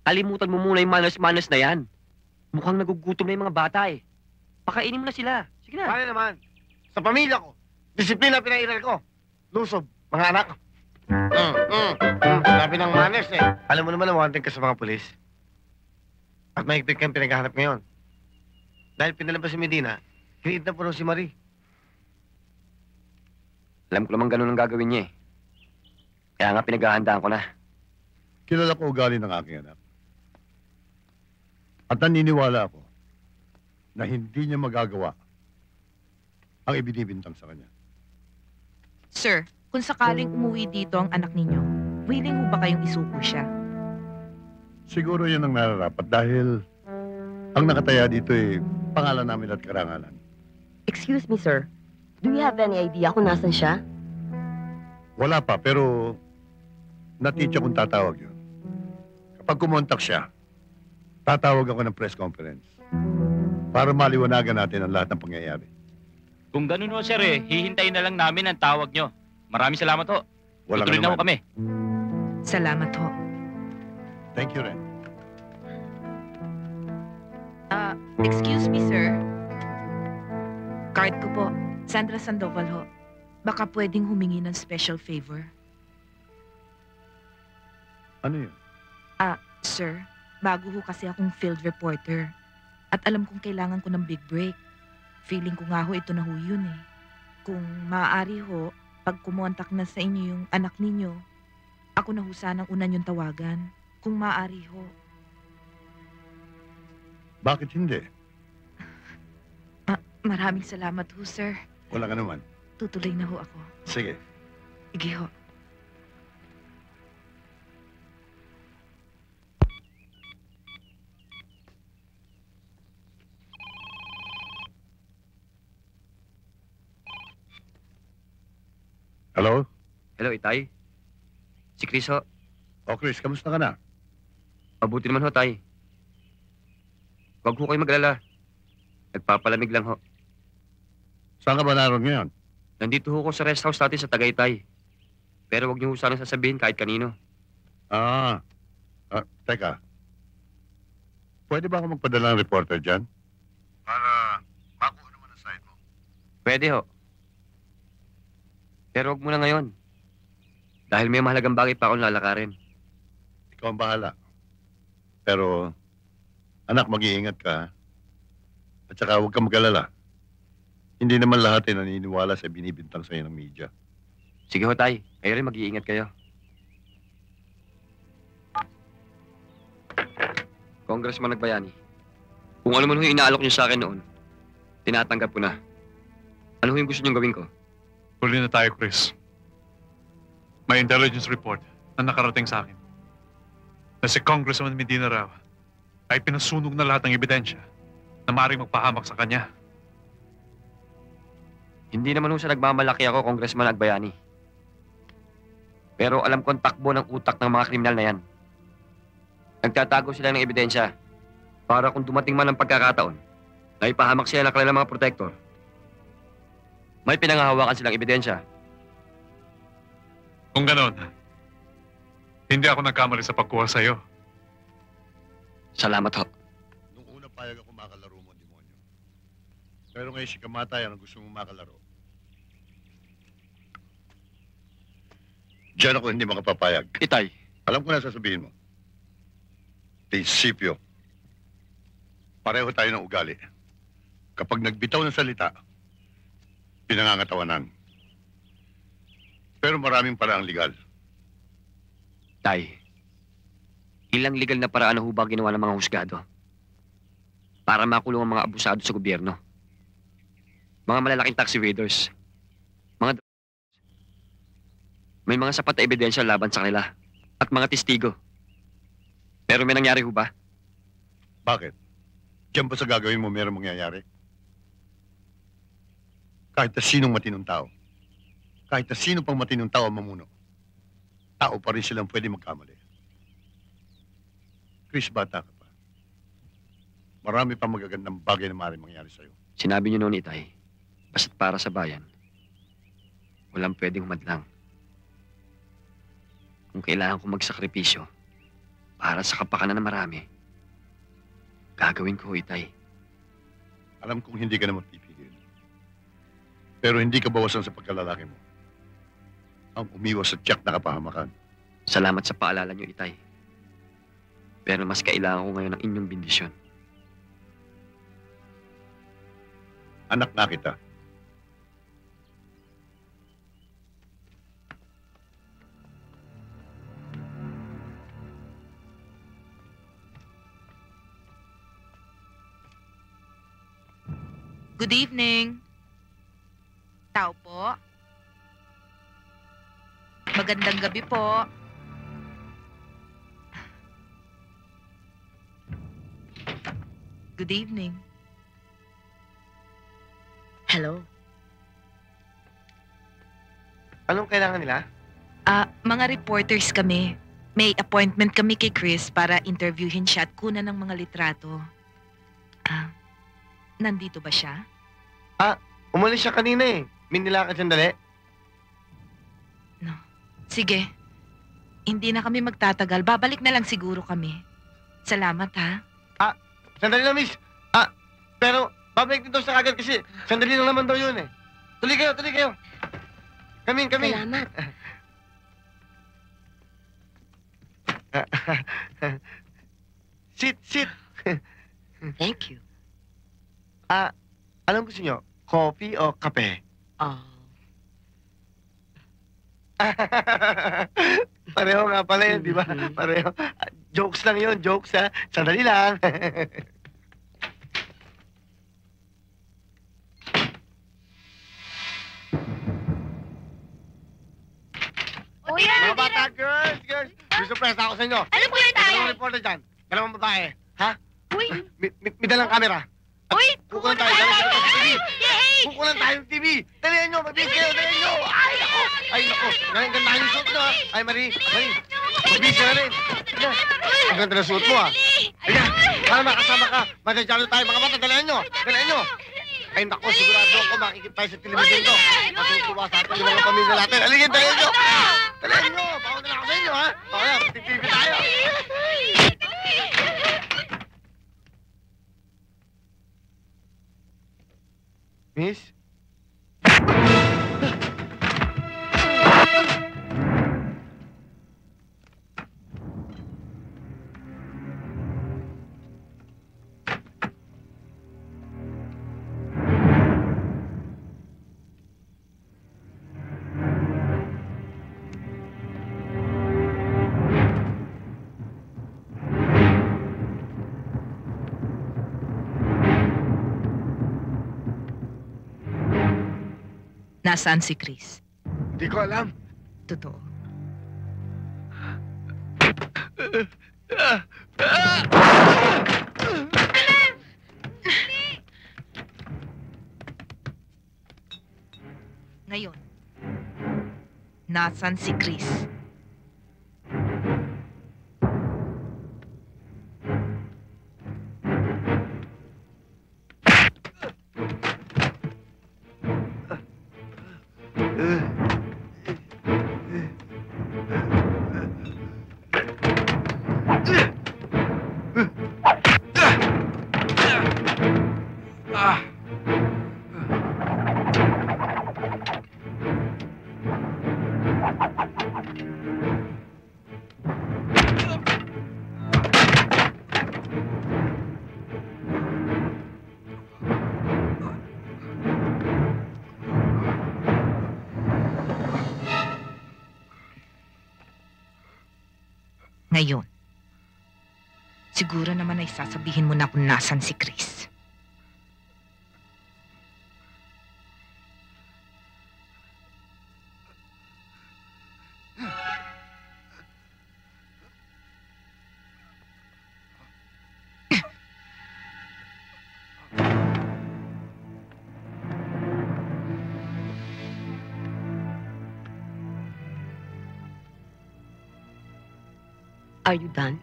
[SPEAKER 1] kalimutan mo muna yung manners na yan. Mukhang nagugutom na yung mga bata eh. Pakainin mo na sila. Sige na.
[SPEAKER 12] Paano naman? Sa pamilya ko, disiplina pinairal ko. Lusob, mga anak. Sabi ng manners eh. Alam mo naman na wanted ka sa mga pulis. At mahigpit kang pinaghahanap ngayon. Dahil pinalabas si Medina, kinidnap po si Marie.
[SPEAKER 1] Alam ko naman ganun ang gagawin niya eh. Kaya nga pinaghahandaan ko na.
[SPEAKER 9] Kilala ko ugali ng aking anak. At naniniwala ako na hindi niya magagawa ang ibinibintang sa kanya.
[SPEAKER 2] Sir, kung sakaling umuwi dito ang anak ninyo, willing ho ba kayong isuko siya?
[SPEAKER 9] Siguro yan ang nararapat dahil ang nakataya dito ay pangalan namin at karangalan.
[SPEAKER 6] Excuse me, sir. Do you have any idea kung nasan siya?
[SPEAKER 9] Wala pa, pero natitya kung tatawag yun. Kapag kumontak siya, tatawag ako ng press conference para maliwanagan natin ang lahat ng pangyayari.
[SPEAKER 5] Kung ganun ho, sir eh, hihintayin na lang namin ang tawag nyo. Maraming salamat ho.
[SPEAKER 9] Walang
[SPEAKER 5] Tutuloy na ho
[SPEAKER 9] anuman.
[SPEAKER 5] kami.
[SPEAKER 2] Salamat ho.
[SPEAKER 9] Thank you, Ren.
[SPEAKER 2] Excuse me, sir. Card ko po. Sandra Sandoval ho. Baka pwedeng humingi ng special favor.
[SPEAKER 9] Ano yun?
[SPEAKER 2] Sir, bago ho kasi akong field reporter. At alam kong kailangan ko ng big break. Feeling ko nga ho ito na ho yun eh. Kung maaari ho, pag kumontak na sa inyo yung anak ninyo, ako na ho sanang unan yung tawagan. Kung maaari ho.
[SPEAKER 9] Bakit hindi?
[SPEAKER 2] Maraming salamat ho, sir.
[SPEAKER 9] Wala ka naman.
[SPEAKER 2] Tutuloy na ho ako.
[SPEAKER 9] Sige.
[SPEAKER 2] Sige ho.
[SPEAKER 9] Hello?
[SPEAKER 1] Hello, Itay. Si Chris ho.
[SPEAKER 9] O Chris, kamusta ka na?
[SPEAKER 1] Mabuti naman ho, Tay. Huwag ho kayo mag-alala. Nagpapalamig lang ho.
[SPEAKER 9] Saan ka ba naroon ngayon?
[SPEAKER 1] Nandito ho ko sa rest house natin sa Tagaytay. Pero huwag niyo ho sanang sasabihin kahit kanino.
[SPEAKER 9] Teka. Pwede ba ako magpadala ng reporter dyan? Para makuha naman ang side mo.
[SPEAKER 1] Pwede ho. Pero huwag mo na ngayon. Dahil may mahalagang bagay pa akong lalakarin.
[SPEAKER 9] Ikaw ang bahala. Pero, anak, mag-iingat ka. Ha? At saka huwag kang mag-alala. Hindi naman lahat ay naniniwala sa binibintang sa'yo ng media.
[SPEAKER 1] Sige ho, Tay. Kayo rin mag-iingat kayo. Congressman Nagbayani, kung ano man ho yung inaalok niyo sa akin noon, tinatanggap ko na. Ano ho yung gusto niyong gawin ko?
[SPEAKER 4] Huli na tayo, Chris. May intelligence report na nakarating sa akin na si Congressman Medina raw ay pinasunog na lahat ng ebidensya na maaaring magpahamak sa kanya.
[SPEAKER 1] Hindi naman ho sa nagmamalaki ako, Congressman Nagbayani. Pero alam ko ang takbo ng utak ng mga kriminal na yan. Nagtatago sila ng ebidensya para kung dumating man ang pagkakataon na ipahamak sila ng kanilang mga protector, may pinanghahawakan silang ebidensya.
[SPEAKER 4] Kung ganon, hindi ako nagkamali sa pagkuha sa'yo.
[SPEAKER 1] Salamat ho.
[SPEAKER 9] Nung una payag ako makalaro mo, demonyo. Pero ngayon si Kamatay ang gusto mong makalaro. Diyan ako hindi makapapayag.
[SPEAKER 1] Itay.
[SPEAKER 9] Alam ko na sasabihin mo. Prinsipyo. Pareho tayo ng ugali. Kapag nagbitaw ng salita, pinangangatawanan. Pero maraming paraang legal.
[SPEAKER 1] Tay, ilang legal na paraan na hubang ginawa ng mga husgado para makulong ang mga abusado sa gobyerno? Mga malalaking tax evaders, may mga sapat na ebidensya laban sa kanila at mga testigo. Pero may nangyari ho ba?
[SPEAKER 9] Bakit? Diyan ba sa gagawin mo meron mangyayari? Kahit na sinong matinong tao, kahit na sino pang matinong tao ang mamuno, tao pa rin silang pwede magkamali. Chris, bata ka pa. Marami pa magagandang bagay na maaaring mangyari sa'yo.
[SPEAKER 1] Sinabi niyo noon, Itay, basta't para sa bayan, walang pwedeng humadlang. Kung kailangan ko magsakripisyo para sa kapakanan ng marami, gagawin ko, Itay.
[SPEAKER 9] Alam kong hindi ka naman pipigil. Pero hindi ka bawasan sa pagkalalaki mo. Ang umiwas sa tiyak na kapahamakan.
[SPEAKER 1] Salamat sa paalala niyo, Itay. Pero mas kailangan ko ngayon ng inyong bendisyon.
[SPEAKER 9] Anak na kita.
[SPEAKER 2] Good evening. Tao po. Magandang gabi po. Good evening. Hello.
[SPEAKER 12] Anong kailangan nila?
[SPEAKER 2] Mga reporters kami. May appointment kami kay Chris para interviewin siya at kunan ng mga litrato. Nandito ba siya?
[SPEAKER 12] Umalis siya kanina eh. May nilakad sandali.
[SPEAKER 2] Sige. Hindi na kami magtatagal. Babalik na lang siguro kami. Salamat, ha?
[SPEAKER 12] Sandali na, miss. Pero babalik din daw sa agad kasi sandali lang naman daw yun eh. Tuloy kayo, tuloy kayo. Come in.
[SPEAKER 6] Salamat.
[SPEAKER 12] Sit.
[SPEAKER 6] Thank you.
[SPEAKER 12] Anong gusto nyo? Coffee o kape? Pareho nga pala yun, di ba? Pareho. Jokes lang yun, jokes ha. Sandali lang. Mga bata, girls. May surprise ako sa inyo.
[SPEAKER 14] Ano po yun tayo?
[SPEAKER 12] Dalawang reporter dyan. Dalawang babae. Ha?
[SPEAKER 14] Uy!
[SPEAKER 12] May dalang camera.
[SPEAKER 14] Uy!
[SPEAKER 12] Kukunan tayo. Kukunan tayo ng TV. Dalihan nyo, mabigay kayo. Dalihan nyo. Ay, nako. Ganda yung suit nyo, ha? Ay, Marie. Mabigay ka na rin. Ang ganda na suit mo, ha? Ayan, para makasama ka. Madadjalo tayo. Mga bata, dalihan nyo. Ay, nako, sigurado ako makikita tayo sa television to. Matutuwa sa atin yung mga pamilya natin. Aligin, dalihan nyo. Dalihan nyo. Bawal na lang ako sa inyo, ha? O, yan, TV tayo. Miss?
[SPEAKER 7] Nasaan si Chris?
[SPEAKER 12] Hindi ko alam.
[SPEAKER 7] Totoo. Ngayon, nasaan si Chris? Ngayon, siguro naman ay sasabihin mo na kung nasan si Chris.
[SPEAKER 6] Are you done?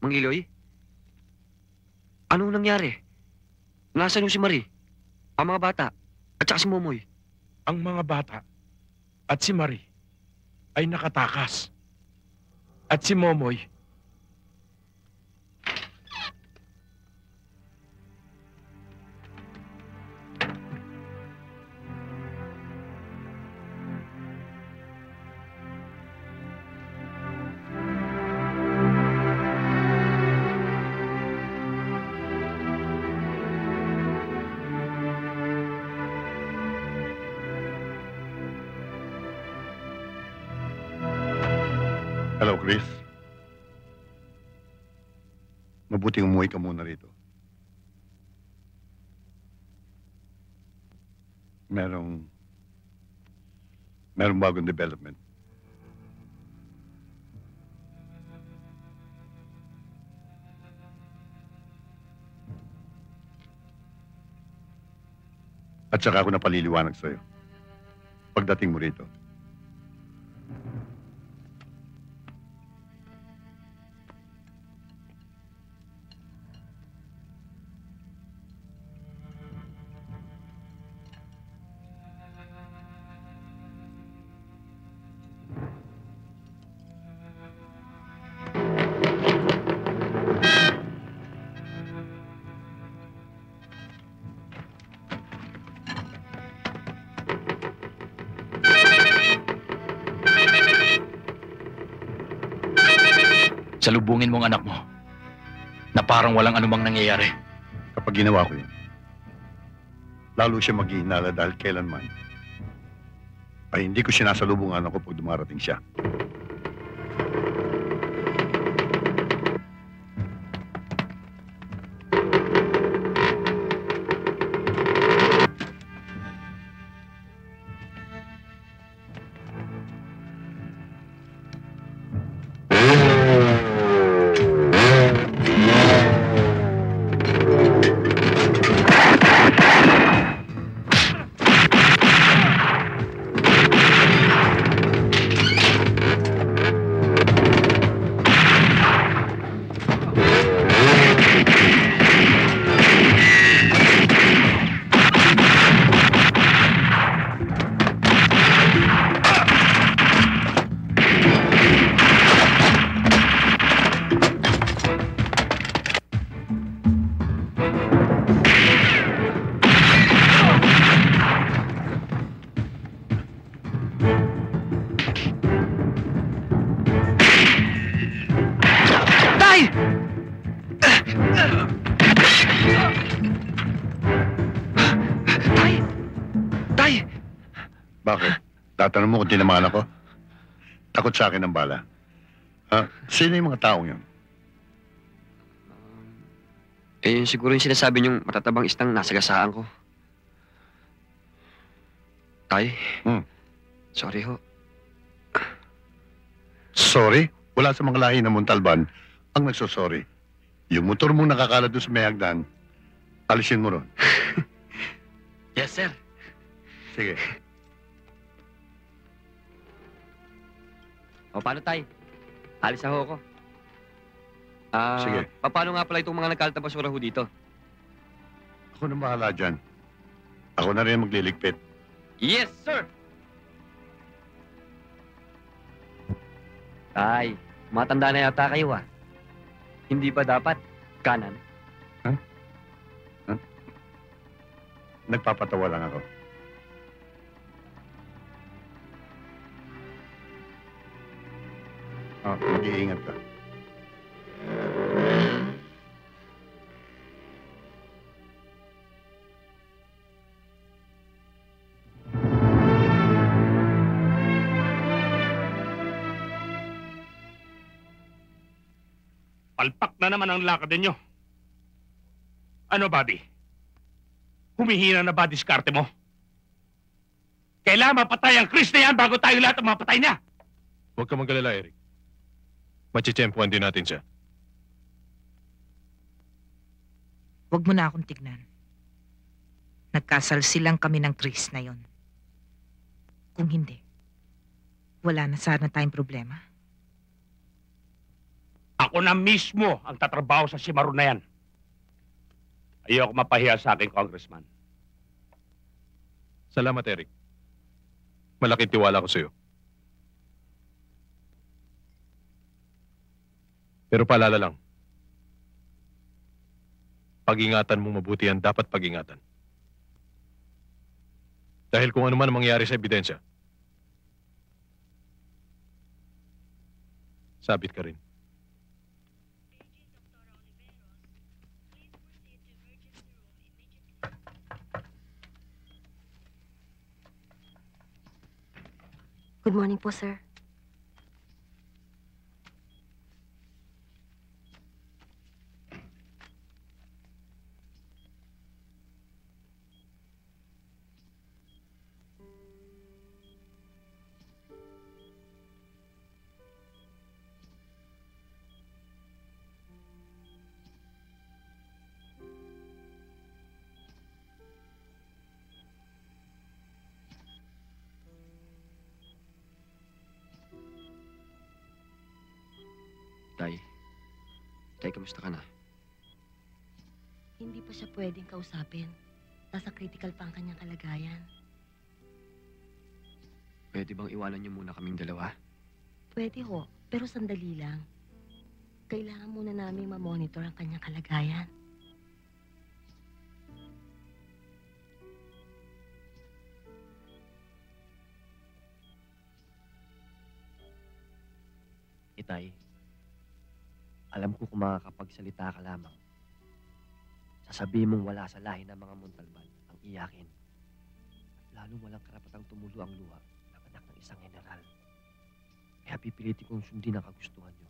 [SPEAKER 1] Mang Iloy? Anong nangyari? Nasaan yung si Marie? Ang mga bata? At saka si Momoy?
[SPEAKER 8] Ang mga bata at si Marie ay nakatakas. At si Momoy,
[SPEAKER 9] Hello, Chris. Mabuting umuwi ka muna rito. Merong bagong development. At saka ako napaliliwanag sa'yo. Pagdating mo rito.
[SPEAKER 5] Salubungin mo ang anak mo na parang walang anumang nangyayari.
[SPEAKER 9] Kapag ginawa ko yun, lalo siya maghihinala dahil kailanman ay hindi ko sinasalubungan ako pag dumarating siya. Bakit? Tatanong mo kung tinamaan ako? Takot sa akin ang bala. Ha? Sino yung mga taong yun?
[SPEAKER 1] Eh, yun siguro yung sinasabi niyong matatabang istang nasagasaan ko. Tay? Sorry ho.
[SPEAKER 9] Sorry? Wala sa mga lahi ng Montalban ang nagsosorry. Yung motor mong nakakalat doon sa may hagdan, alisin mo ron.
[SPEAKER 1] Yes, sir.
[SPEAKER 9] Sige.
[SPEAKER 1] O, paano, Tay? Alis na ho ako.
[SPEAKER 9] Sige.
[SPEAKER 1] Paano nga pala itong mga nagkalat na basura ho dito?
[SPEAKER 9] Ako na bahala dyan. Ako na rin magliligpit.
[SPEAKER 1] Yes, sir! Tay, matanda na yata kayo ah. Hindi ba dapat kanan?
[SPEAKER 9] Nagpapatawa lang ako. Mag-iingat ka.
[SPEAKER 8] Palpak na naman ang lakad ninyo. Ano, Bobby? Humihina na ba diskarte mo? Kailangan mapatay ang Chris na yan bago tayo lahat ang mapatay niya.
[SPEAKER 10] Huwag ka magalala, Eric. Matsitsempuan din natin siya.
[SPEAKER 7] Huwag mo na akong tignan. Nagkasalsilang kami ng Chris na yon. Kung hindi, wala na sana tayong problema.
[SPEAKER 8] Ako na mismo ang tatrabaho sa Simaron na yan. Ayoko mapahiya sa aking congressman.
[SPEAKER 10] Salamat, Eric. Malaking tiwala ko sa'yo. Pero paalala lang, pag-ingatan mo mabuti ang dapat pag-ingatan. Dahil kung ano man ang mangyari sa ebidensya, sabit ka rin.
[SPEAKER 6] Good morning po, sir.
[SPEAKER 1] Tay. Tay, kamusta ka na?
[SPEAKER 6] Hindi pa siya pwedeng kausapin. Nasa critical pa ang kanyang kalagayan.
[SPEAKER 1] Pwede bang iwanan niyo muna kaming dalawa?
[SPEAKER 6] Pwede ho, pero sandali lang. Kailangan muna namin ma-monitor ang kanyang kalagayan.
[SPEAKER 1] Itay, alam ko kung makakapagsalita ka lamang. Sasabihin mong wala sa lahi ng mga Montalban ang iyakin. At lalong walang karapatang tumulo ang luha ng anak ng isang general. Kaya pipilitin kong sundin ang kagustuhan niyo.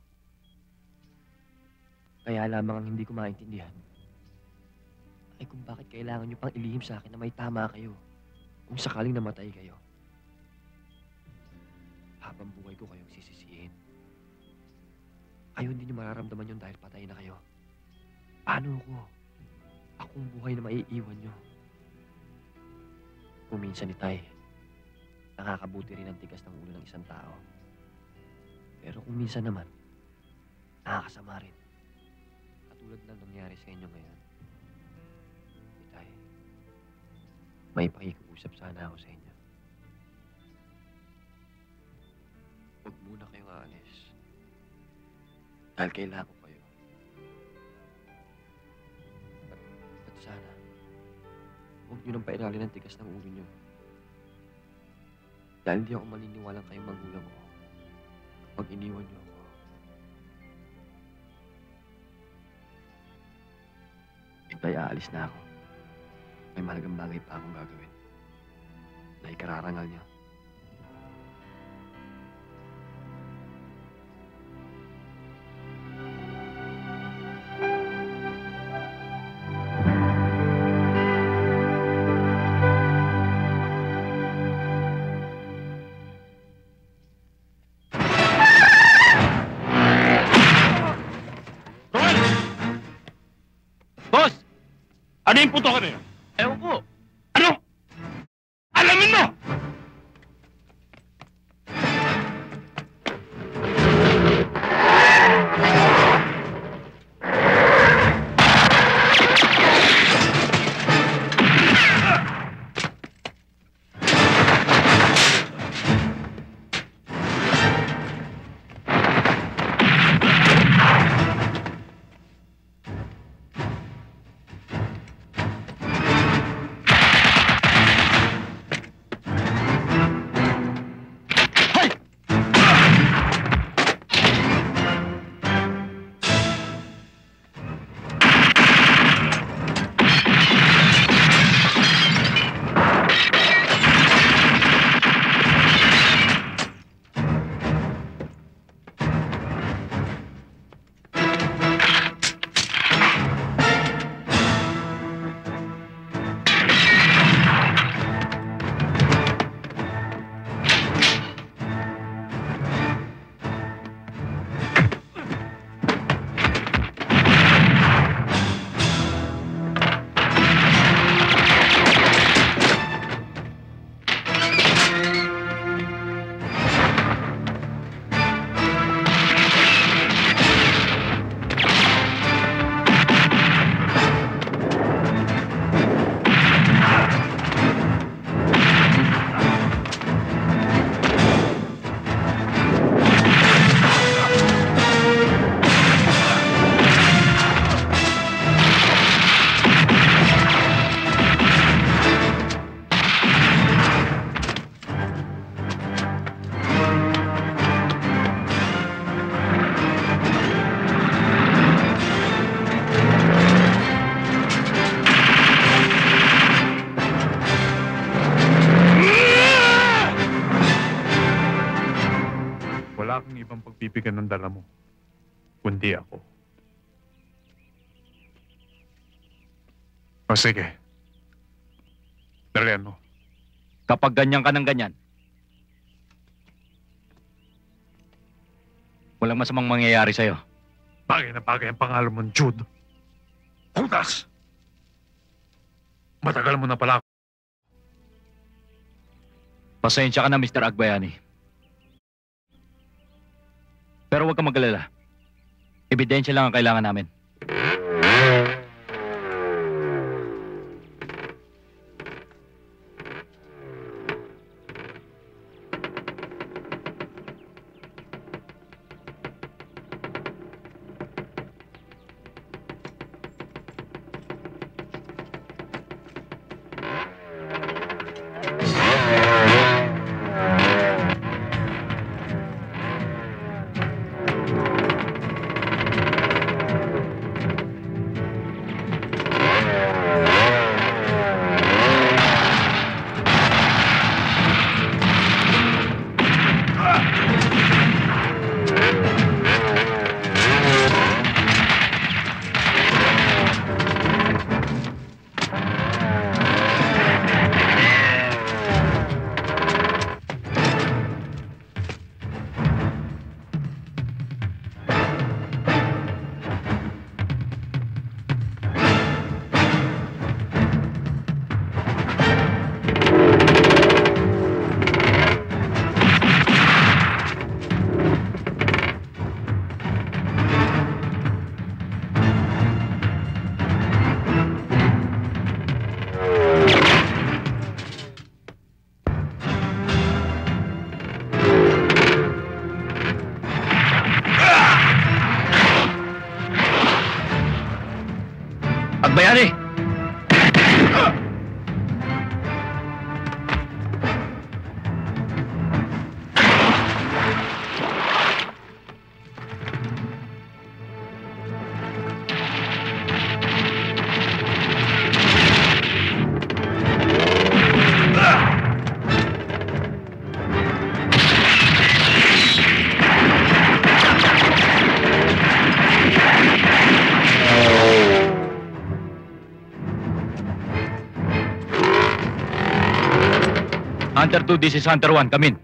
[SPEAKER 1] Kaya lamang ang hindi ko maintindihan ay kung bakit kailangan niyo pang ilihim sa akin na may tama kayo kung sakaling namatay kayo. Habang buhay ko kayong sisisihin. Kayo hindi niyo mararamdaman yun dahil patay na kayo. Paano ako? Akong buhay na maiiwan niyo. Kung minsan Itay, nakakabuti rin ang tigas ng ulo ng isang tao. Pero kung minsan naman, nakakasama rin. Katulad ng nangyari sa inyo ngayon. Itay, may pakikiusap sana ako sa inyo. Huwag muna kayong aalis. Dahil kailangan ko kayo. At sana, huwag niyo nang pairalin ang tigas ng ulo niyo. Dahil hindi ako maniniwalang kayong magulang ko pag iniwan niyo ako. Itay, aalis na ako. May malagang bagay pa akong gagawin. Na ikararangal niyo.
[SPEAKER 8] Boss! Ano yung putokan na yun?
[SPEAKER 11] Ewan ko.
[SPEAKER 8] Ano? Alamin mo!
[SPEAKER 4] Wala kang ibang pagpipigyan ng dala mo, kundi ako. O sige. Dalian mo.
[SPEAKER 5] Kapag ganyan ka ng ganyan, walang masamang mangyayari sa'yo.
[SPEAKER 4] Bagay na bagay ang pangalan mong Jude. Judas! Matagal mo na pala ako.
[SPEAKER 5] Pasensya ka na, Mr. Agbayani. Pero huwag kang mag-alala. Ebidensya lang ang kailangan namin. Agbayani! Hunter 2, this is Hunter 1. Come in.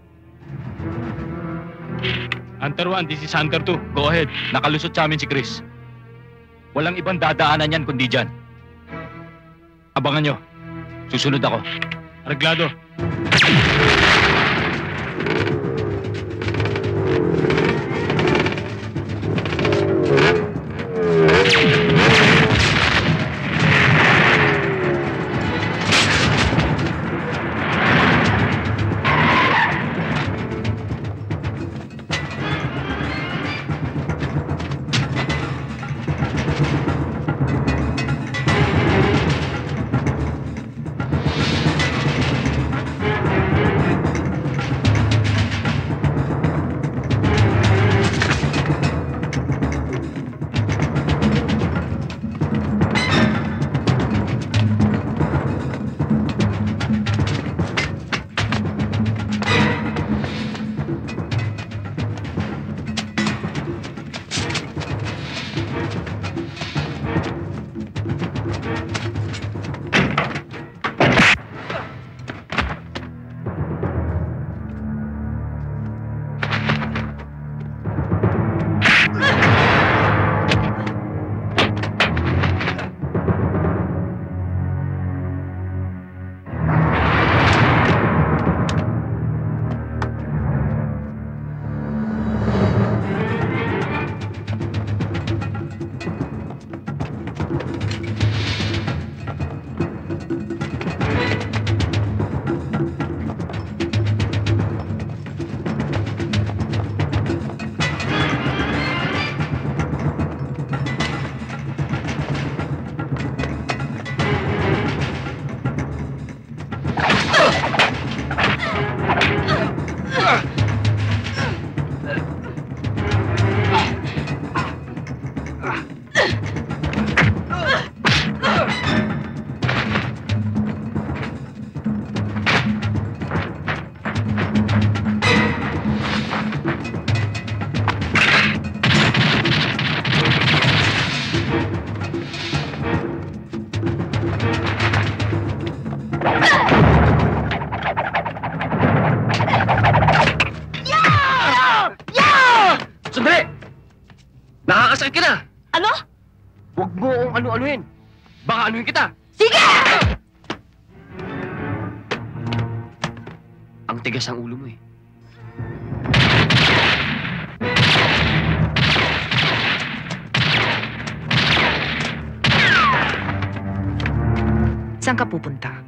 [SPEAKER 5] Hunter 1, this is Hunter 2. Go ahead. Nakalusot sa amin si Chris. Walang ibang dadaanan yan kundi dyan. Abangan nyo. Susunod ako.
[SPEAKER 8] Arreglado.
[SPEAKER 1] Nakakasakit ka na!
[SPEAKER 6] Ano?
[SPEAKER 1] Huwag mo akong ano-anuhin. Baka anuhin kita.
[SPEAKER 6] Sige!
[SPEAKER 1] Ang tigas ang ulo mo eh.
[SPEAKER 7] Saan ka pupunta?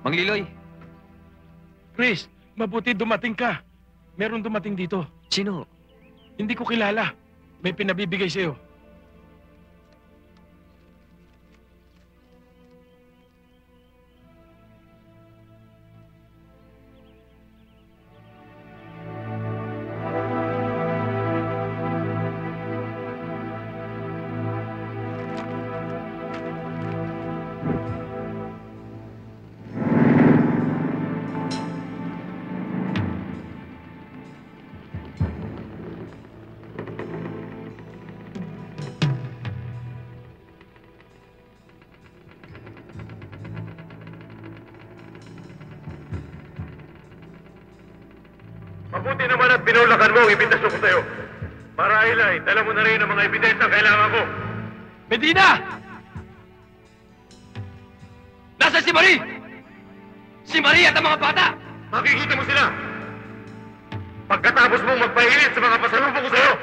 [SPEAKER 1] Mang Liloy,
[SPEAKER 8] Chris, mabuti dumating ka. Meron dumating dito.
[SPEAKER 1] sino?
[SPEAKER 8] Hindi ko kilala. May pinabibigay sa'yo.
[SPEAKER 10] Mabuti naman at pinulakan mo ang imbitasyon ko sa'yo. Marahil ay, dala mo na rin ang mga ebidensya kailangan ko.
[SPEAKER 3] Medina! Nasaan si Marie? Si Marie at ang mga bata!
[SPEAKER 10] Makikita mo sila. Pagkatapos mong magpahilit sa mga pasalubong ko sa'yo.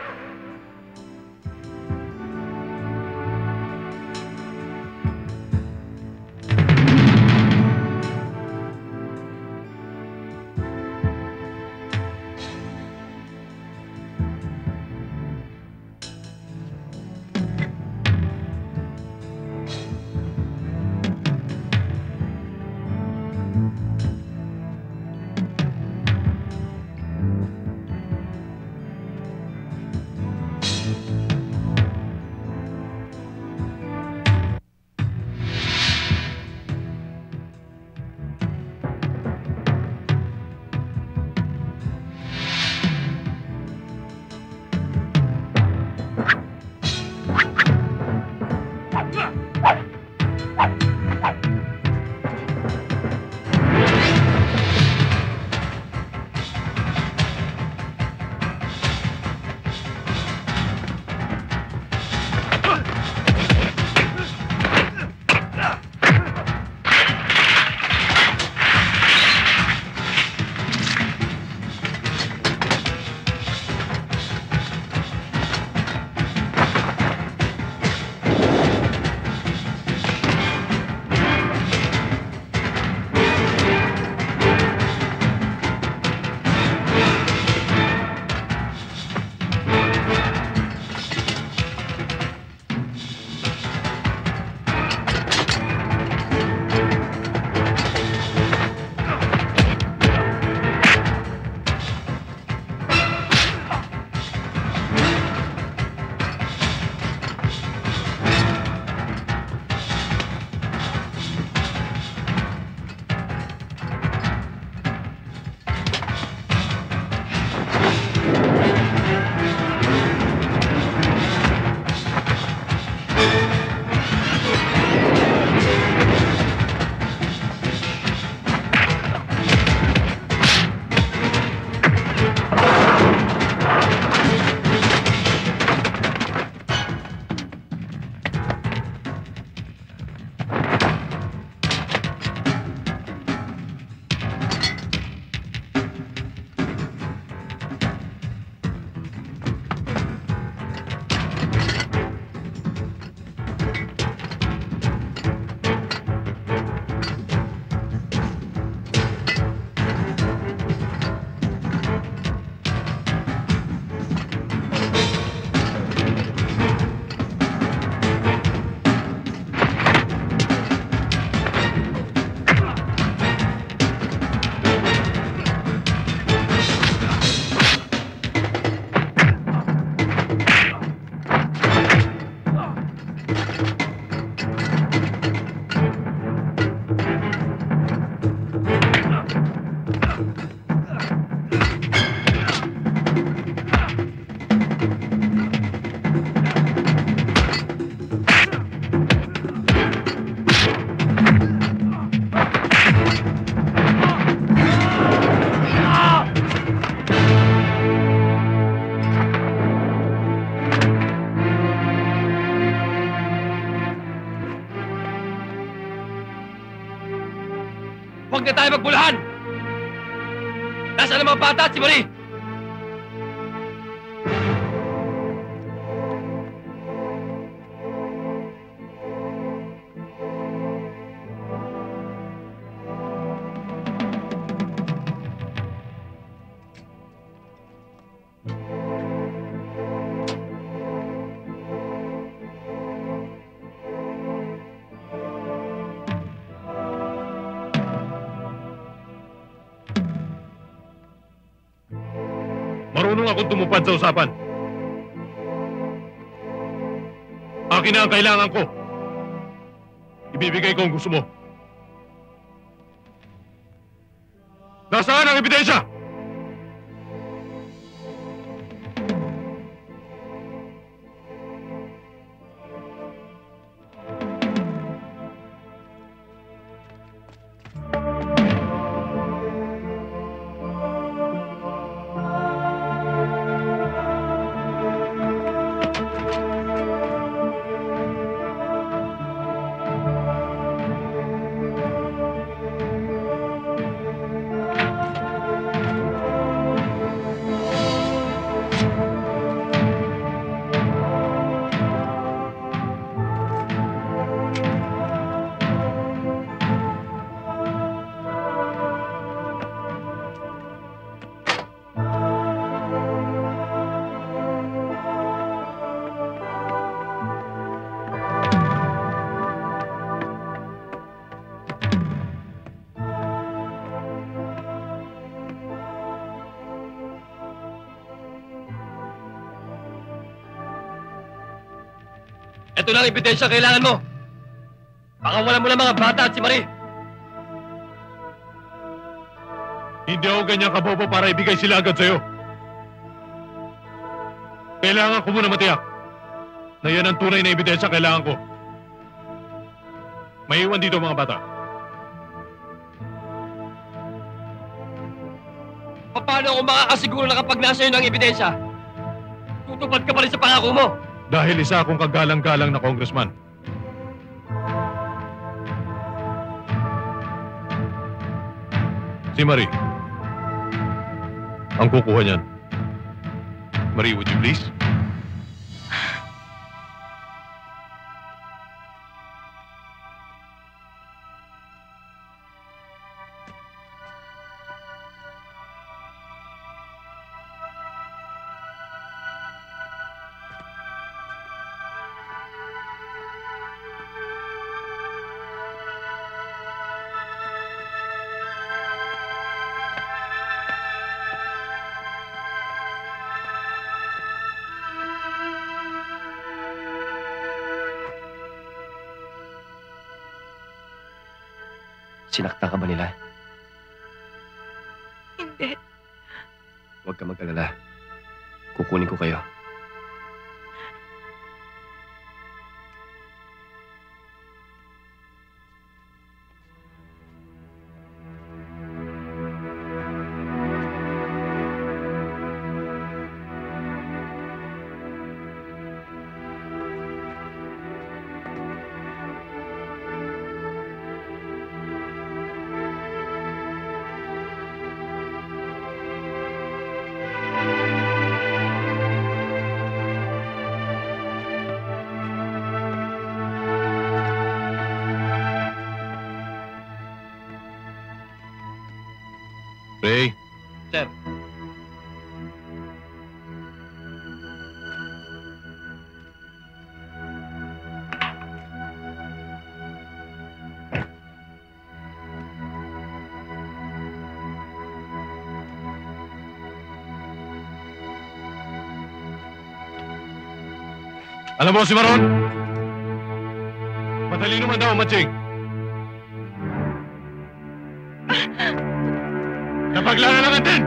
[SPEAKER 3] Huwag na tayo magbulahan!
[SPEAKER 1] Nasaan ang mga bata at si Marie?
[SPEAKER 10] Marunong akong tumupad sa usapan. Akin na ang kailangan ko. Ibibigay ko ang gusto mo. Nasaan ang ebidensya? Ito lang ang ebidensya kailangan mo. Pakawalan mo ng mga bata at si Marie. Hindi ako ganyang kabobo para ibigay sila agad sa'yo. Kailangan ko muna matiyak na yan ang tunay na ebidensya kailangan ko. Maiwan dito mga bata.
[SPEAKER 1] Paano ako makakasiguro na kapag nasa iyo ng ebidensya? Tutupad ka pa rin sa pangako mo.
[SPEAKER 10] Dahil isa akong kagalang-galang na congressman. Si Marie. Ang kukuha niyan. Marie, would you please?
[SPEAKER 1] Sinaktan ka ba nila?
[SPEAKER 2] Hindi.
[SPEAKER 1] Huwag ka mag-alala. Kukunin ko kayo.
[SPEAKER 10] Ray.
[SPEAKER 1] Sir.
[SPEAKER 10] Alam mo si Maron? Matalino man daw ang matching. Napaglala naman din!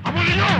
[SPEAKER 10] Habulin niyo!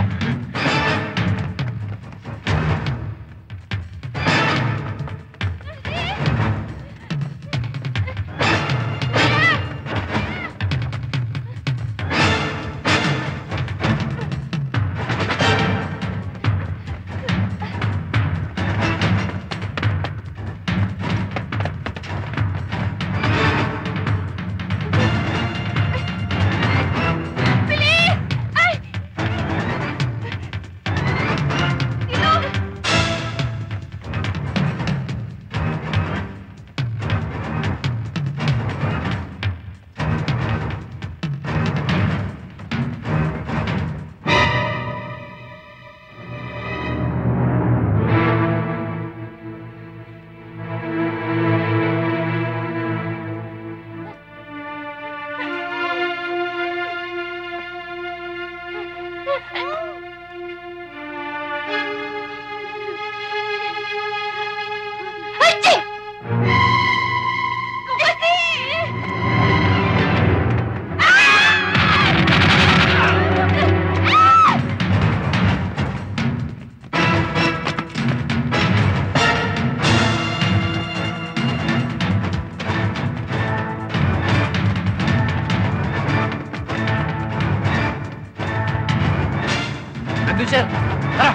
[SPEAKER 1] dun, sir. Tara!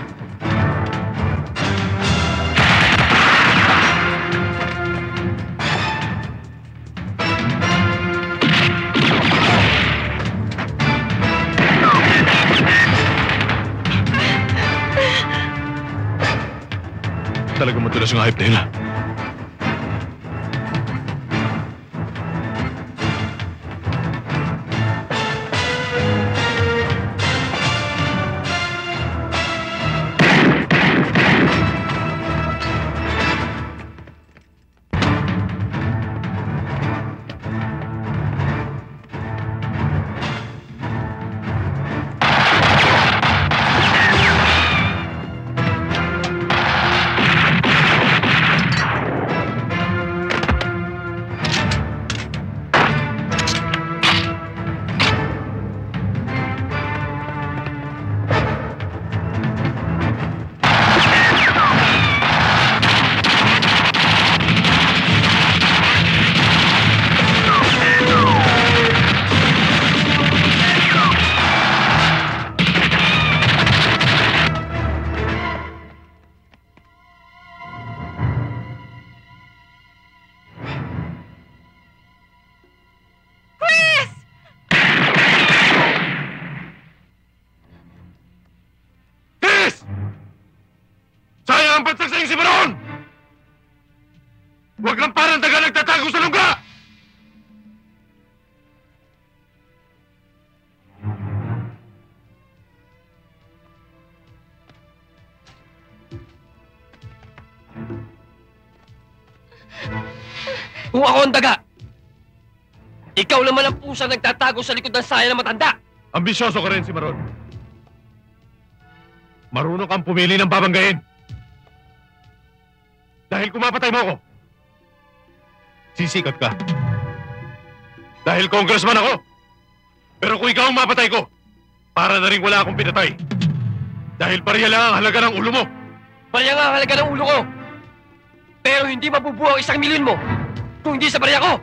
[SPEAKER 10] Talagang madalas yung hype na yun, ha?
[SPEAKER 3] si Baron! Huwag lang parang daga nagtatago sa lungga!
[SPEAKER 1] Kung ako ang daga, ikaw naman ang pusang nagtatago sa likod ng saya ng matanda.
[SPEAKER 10] Ambisyoso ka rin si Maron. Marunong kang pumili ng babanggain. Dahil kung mapatay mo ako, sisikat ka. Dahil congressman ako. Pero kung ikaw ang mapatay ko, para na rin wala akong pinatay. Dahil pariya lang ang halaga ng ulo mo.
[SPEAKER 1] Pariya nga ang halaga ng ulo ko. Pero hindi mabubuo ang 1 milyon mo kung hindi sa pariya ko.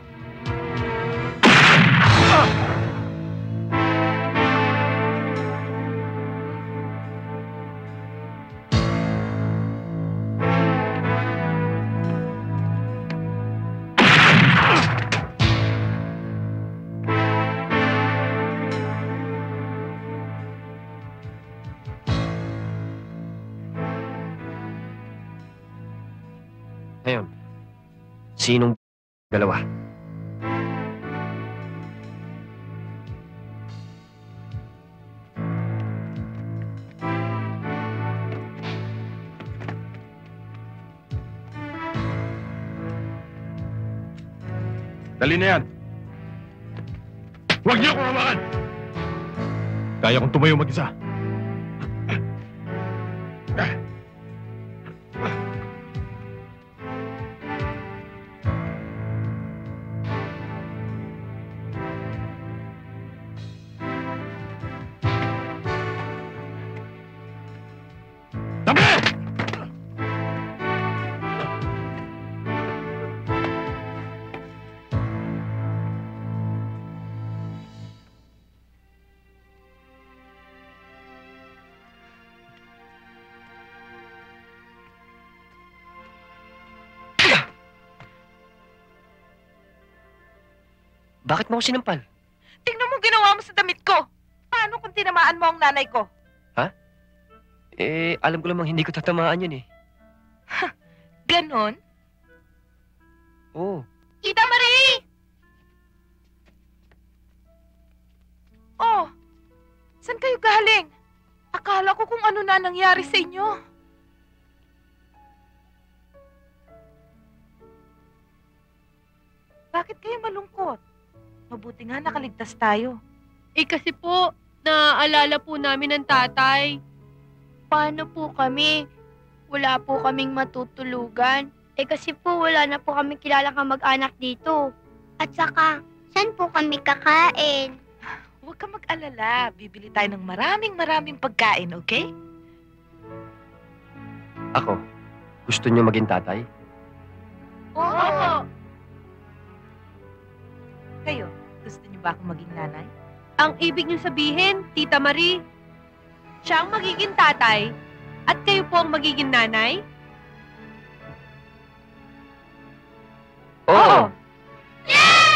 [SPEAKER 1] Ngayon, sinong dalawa?
[SPEAKER 10] Dali na yan. Huwag niyo akong hawakan! Kaya kong tumayo mag-isa.
[SPEAKER 1] Bakit mo ako sinampal?
[SPEAKER 2] Tingnan mo ginawa mo sa damit ko. Paano kung tinamaan mo ang nanay ko?
[SPEAKER 1] Alam ko lamang hindi ko tatamaan yun eh.
[SPEAKER 2] Ganon?
[SPEAKER 1] Oo.
[SPEAKER 2] Tita Marie! Oh, saan kayo galing? Akala ko kung ano na nangyari sa inyo. Bakit kayo malungkot? Mabuti nga nakaligtas tayo.
[SPEAKER 14] Kasi po, naaalala po namin ng tatay. Paano po kami? Wala po kaming matutulugan. Kasi po wala na po kami kilala kamag-anak dito. At saka, saan po kami kakain?
[SPEAKER 2] Huwag kang mag-alala. Bibili tayo ng maraming pagkain, okay?
[SPEAKER 1] Ako, gusto niyo maging tatay?
[SPEAKER 14] Oo!
[SPEAKER 2] Kayo, gusto niyo ba akong maging nanay?
[SPEAKER 14] Ang ibig niyo sabihin, Tita Marie?
[SPEAKER 15] Siya ang magiging tatay at kayo po ang magiging nanay?
[SPEAKER 1] Oo.
[SPEAKER 14] Yay!